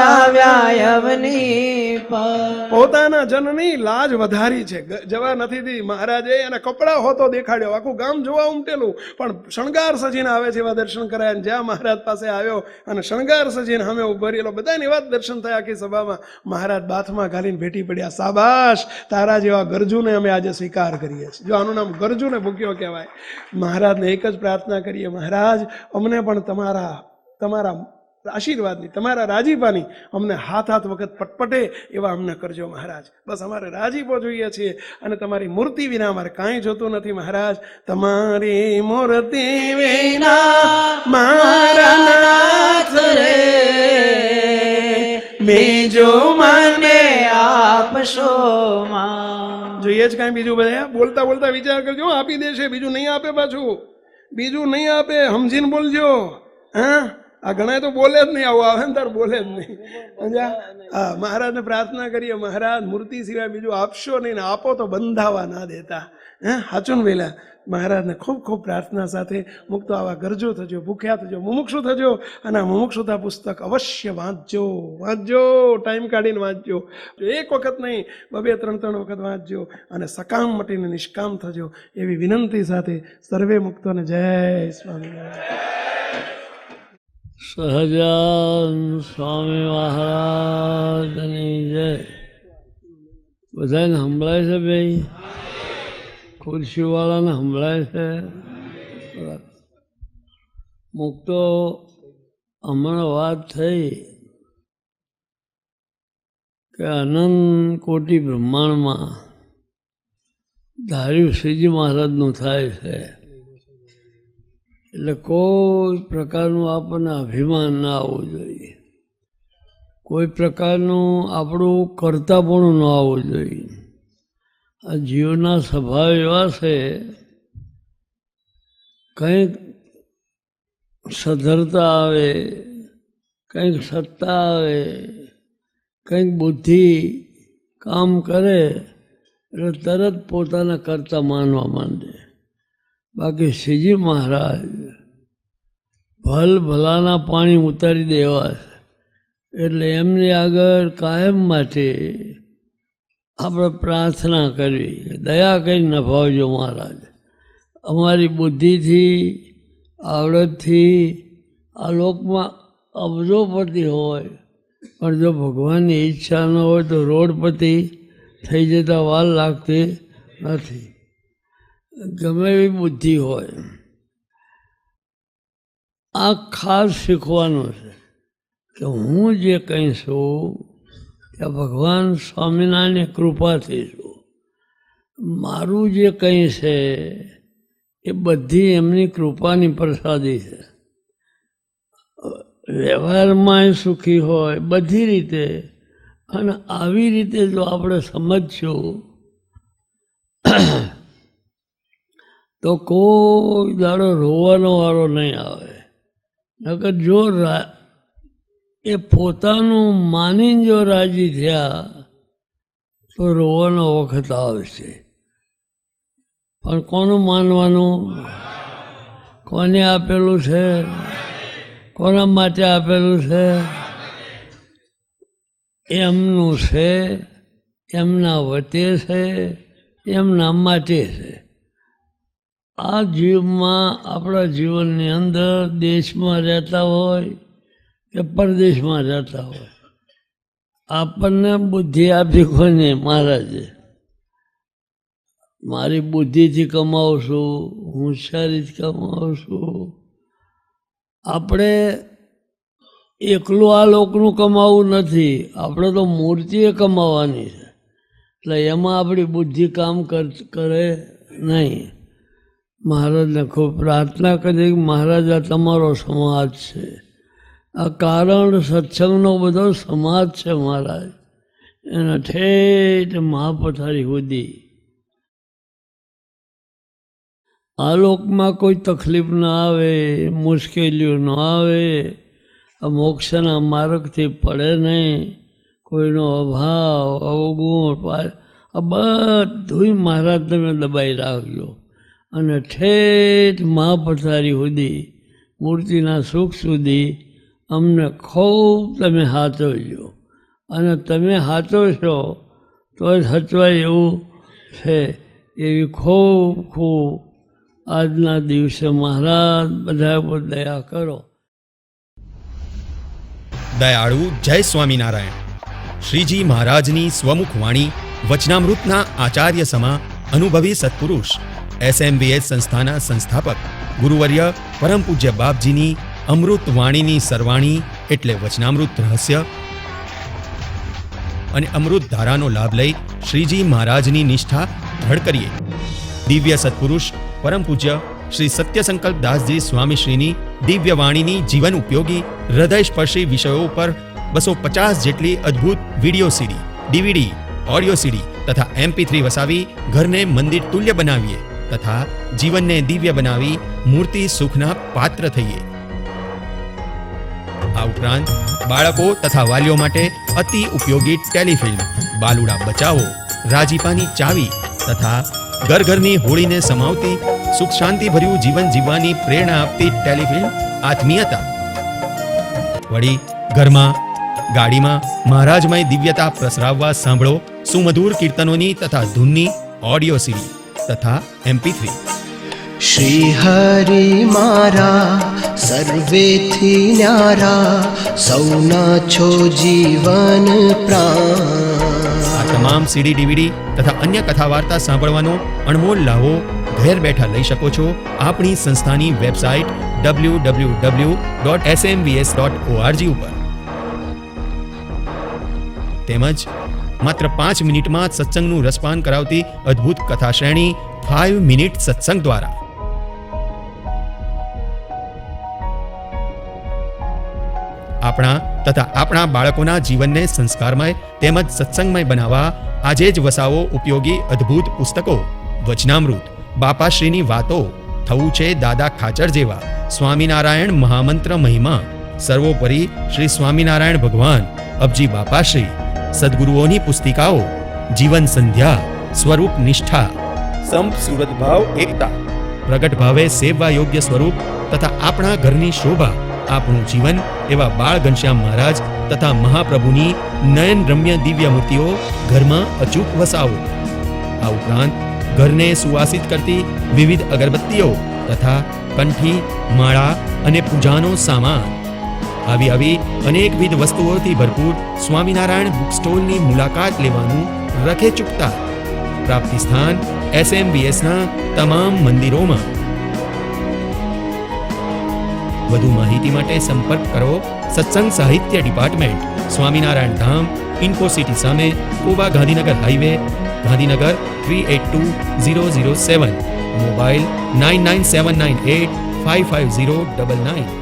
આવ્યા અવની પર. પોતાના જનની લાજ વધારી છે, જવા નથી દી મહારાજે. અને કપડા હોતો દેખાડ્યો, આખું ગામ જોવા ઉમટેલું, પણ શણગાર સજીને આવે છે એવા દર્શન કરાયા. જ્યાં મહારાજ પાસે આવ્યો અને શણગાર સજીને સામે ઉભો રહેલો, બધાને એવા દર્શન થયા આખી સભામાં. મહારાજ બાથમાં ઘાલીને ભેટી પડ્યા, સાબાશ, તારા જેવા ગરજુને અમે આજે સ્વીકાર કરીએ છીએ. જો આનું નામ ગરજુને ભૂક્યો કહેવાય. મહારાજને એક જ પ્રાર્થના કરીએ, મહારાજ અમને પણ તમારા આશીર્વાદની, તમારા રાજીપાની અમને હાથ વખત પટપટે એવા અમને કરજો મહારાજ. બસ અમારે રાજીપો જોઈએ છીએ, અને તમારી મૂર્તિ વિના અમારે કાંઈ જોતું નથી મહારાજ. તમારી મૂર્તિ વિના મારા નાથ રે બીજું મને આપશો માં. જોઈએ જ કાંઈ બીજું? બધા બોલતા બોલતા વિચાર કરજો, આપી દેશે, બીજું નહીં આપે, પાછું બીજું નહીં આપે, સમજીને બોલજો. હા, આ ઘણા તો બોલે જ નહીં, આવું આવે ને તાર બોલે જ નહીં. હા, મહારાજને પ્રાર્થના કરીએ, મહારાજ મૂર્તિ સિવાય બીજું આપશો નહીં, ને આપો તો બંધાવા ના દેતા. હે, સાચું ને વેલા? મહારાજને ખૂબ ખૂબ પ્રાર્થના સાથે મુક્તો આવા ગરજો થજો, ભૂખ્યા થજો, મુમુક્ષુ થજો, અને આ મુમુક્ષુતા પુસ્તક અવશ્ય વાંચજો, વાંચજો, ટાઈમ કાઢીને વાંચજો. એક વખત નહીં, 2-3 વખત વાંચજો, અને સકામ મટીને નિષ્કામ થજો, એવી વિનંતી સાથે સર્વે મુક્તોને જય સ્વામિનારાયણ. સહજાન સ્વામી મહારાજની જય. બધાને સંભળાય છે ભાઈ? ખુરશીવાળાને સંભળાય છે? મુક્તો હમણાં વાત થઈ કે અનંત કોટી બ્રહ્માંડમાં ધાર્યું શ્રીજી મહારાજનું થાય છે, એટલે કોઈ પ્રકારનું આપણને અભિમાન ના આવવું જોઈએ, કોઈ પ્રકારનું આપણું કરતાપણું ન આવવું જોઈએ. આ જીવના સ્વભાવ એવા છે, કંઈક સધરતા આવે, કંઈક સત્તા આવે, કંઈક બુદ્ધિ કામ કરે એટલે તરત પોતાના કરતા માનવા માંડે. બાકી શ્રીજી મહારાજ ભલ ભલાના પાણી ઉતારી દેવા છે, એટલે એમની આગળ કાયમ માટે આપણે પ્રાર્થના કરવી, દયા કરી નભાવજો મહારાજ. અમારી બુદ્ધિથી, આવડતથી આ લોકમાં અબજોપતિ હોય, પણ જો ભગવાનની ઈચ્છા ન હોય તો રોડપતિ થઈ જતા વાર લાગતી નથી. ગમે એવી બુદ્ધિ હોય, આ ખાસ શીખવાનું છે કે હું જે કંઈ છું ત્યાં ભગવાન સ્વામિનારાયણની કૃપાથી છું. મારું જે કંઈ છે એ બધી એમની કૃપાની પ્રસાદી છે. વ્યવહારમાં સુખી હોય બધી રીતે, અને આવી રીતે જો આપણે સમજશું તો કોઈ દાડો રોવાનો વારો નહીં આવે. નકર જો એ પોતાનું માનીને જો રાજી થયા તો રોવાનો વખત આવશે. પણ કોનું માનવાનું? કોને આપેલું છે? કોના માટે આપેલું છે? એમનું છે, એમના વટે છે, એમના માટે છે. આ જીવમાં, આપણા જીવનની અંદર દેશમાં રહેતા હોય કે પરદેશમાં રહેતા હોય, આપણને બુદ્ધિ આપી કોને? મહારાજે. મારી બુદ્ધિથી કમાવું છું, હોશિયારીથી કમાવું છું. આપણે એકલું આ લોકનું કમાવું નથી, આપણે તો મૂર્તિએ કમાવાની છે, એટલે એમાં આપણી બુદ્ધિ કામ કરે નહીં. મહારાજને ખૂબ પ્રાર્થના કરી કે મહારાજ આ તમારો સમાજ છે, આ કારણ સત્સંગનો બધો સમાજ છે મહારાજ, એના ઠેઠ મહાપથારી સુધી આ લોકમાં કોઈ તકલીફ ન આવે, મુશ્કેલીઓ ન આવે, આ મોક્ષના માર્ગથી પડે નહીં, કોઈનો અભાવ, અવગુણ, આ બધું મહારાજ તમે દબાઈ રાખજો. અને ઠેઠ મહાપથારી સુધી, મૂર્તિના સુખ સુધી અમને ખૂબ તમે હાચવજો. અને તમે હાચવશો તો સચવાય એવું છે. એવી ખૂબ ખૂબ આજના દિવસે મહારાજ બધા પર દયા કરો. દયાળુ જય સ્વામિનારાયણ. શ્રીજી મહારાજની સ્વમુખ વાણી વચનામૃતના આચાર્ય સમા અનુભવી સત્પુરુષ SMVS સંસ્થાના સંસ્થાપક ગુરુવર્ય પરમ પૂજ્ય બાપજીની અમૃત વાણીની સરવાણી એટલે વચનામૃત રહસ્ય અને અમૃત ધારાનો લાભ લઈ શ્રીજી મહારાજની નિષ્ઠા દ્રઢ કરીએ. દિવ્ય સત્પુરુષ પરમ પૂજ્ય શ્રી સત્ય સંકલ્પ દાસજી સ્વામી શ્રીની દિવ્ય વાણીની જીવન ઉપયોગી હૃદયસ્પર્શી વિષયો પર 250 જેટલી અદ્ભુત વિડીયો સીડી, ડીવીડી, ઓડિયો સીડી તથા MP3 વસાવી ઘરને મંદિર તુલ્ય બનાવીએ તથા જીવનને દિવ્ય બનાવી મૂર્તિ સુખના પાત્ર થઈએ. આ ઉપરાંત બાળકો તથા વાલીઓ માટે અતિ ઉપયોગી ટેલિફિલ્મ બાલુડા બચાવો, રાજીપાની ચાવી તથા ઘર ઘરની હોળીને સમાવતી સુખ શાંતિ ભર્યું જીવન જીવવાની પ્રેરણા આપતી ટેલિફિલ્મ આત્મીયતા. વળી ઘરમાં ગાડીમાં મહારાજમય દિવ્યતા પ્રસરાવવા સાંભળો સુમધુર કીર્તનોની તથા ધૂનની ઓડિયો સીડી તથા MP3. શ્રી હરિ મારા સર્વેથી ન્યારા, સૌના છો જીવન પ્રાણ. આ તમામ સીડી, ડીવીડી તથા અન્ય કથા વાર્તા સાંભળવાનો અણમોલ લાવો ઘેર બેઠા લઈ શકો છો આપણી સંસ્થાની વેબસાઇટ www.smvs.org ઉપર. તેમજ માત્ર 5 મિનિટમાં જ સત્સંગનું રસપાન કરાવતી અદ્ભુત કથા શ્રેણી 5 મિનિટ સત્સંગ દ્વારા. આપણા તથા આપણા બાળકોના જીવનને સંસ્કારમય તેમજ સત્સંગમય બનાવવા આજે જ વસાવો ઉપયોગી અદ્ભુત પુસ્તકો વચનામૃત, બાપાશ્રીની વાતો, થવું છે દાદા ખાચર જેવા, સ્વામિનારાયણ મહામંત્ર મહિમા, સર્વોપરી શ્રી સ્વામિનારાયણ ભગવાન, અબજી બાપાશ્રી, સદગુરુઓની પુસ્તિકાઓ, જીવન સંધ્યા, સ્વરૂપ નિષ્ઠા, સંપ સુરત ભાવ એકતા, પ્રગટ ભાવે સેવવા યોગ્ય સ્વરૂપ તથા આપણા ઘરની શોભા, આપણું જીવન એવા બાળ ઘનશ્યામ મહારાજ તથા મહાપ્રભુની નયન રમ્ય દિવ્ય મૂર્તિઓ ઘરમાં અચૂક વસાવો. આ ઉપરાંત ઘરને સુવાસિત કરતી વિવિધ અગરબત્તીઓ તથા કંઠી, માળા અને પૂજાનો સામાન, આવી અનેકવિધ વસ્તુઓથી ભરપૂર સ્વામિનારાયણ બુક સ્ટોલની મુલાકાત લેવાનું રખે ચૂકતા. પ્રાપ્તિ સ્થાન SMVSના તમામ મંદિરોમાં. વધુ માહિતી માટે સંપર્ક કરો સત્સંગ સાહિત્ય ડિપાર્ટમેન્ટ, સ્વામિનારાયણ ધામ, ઇન્ફોસિટી સામે, કોબા ગાંધીનગર હાઈવે, ગાંધીનગર 382007. મોબાઈલ 9979855099.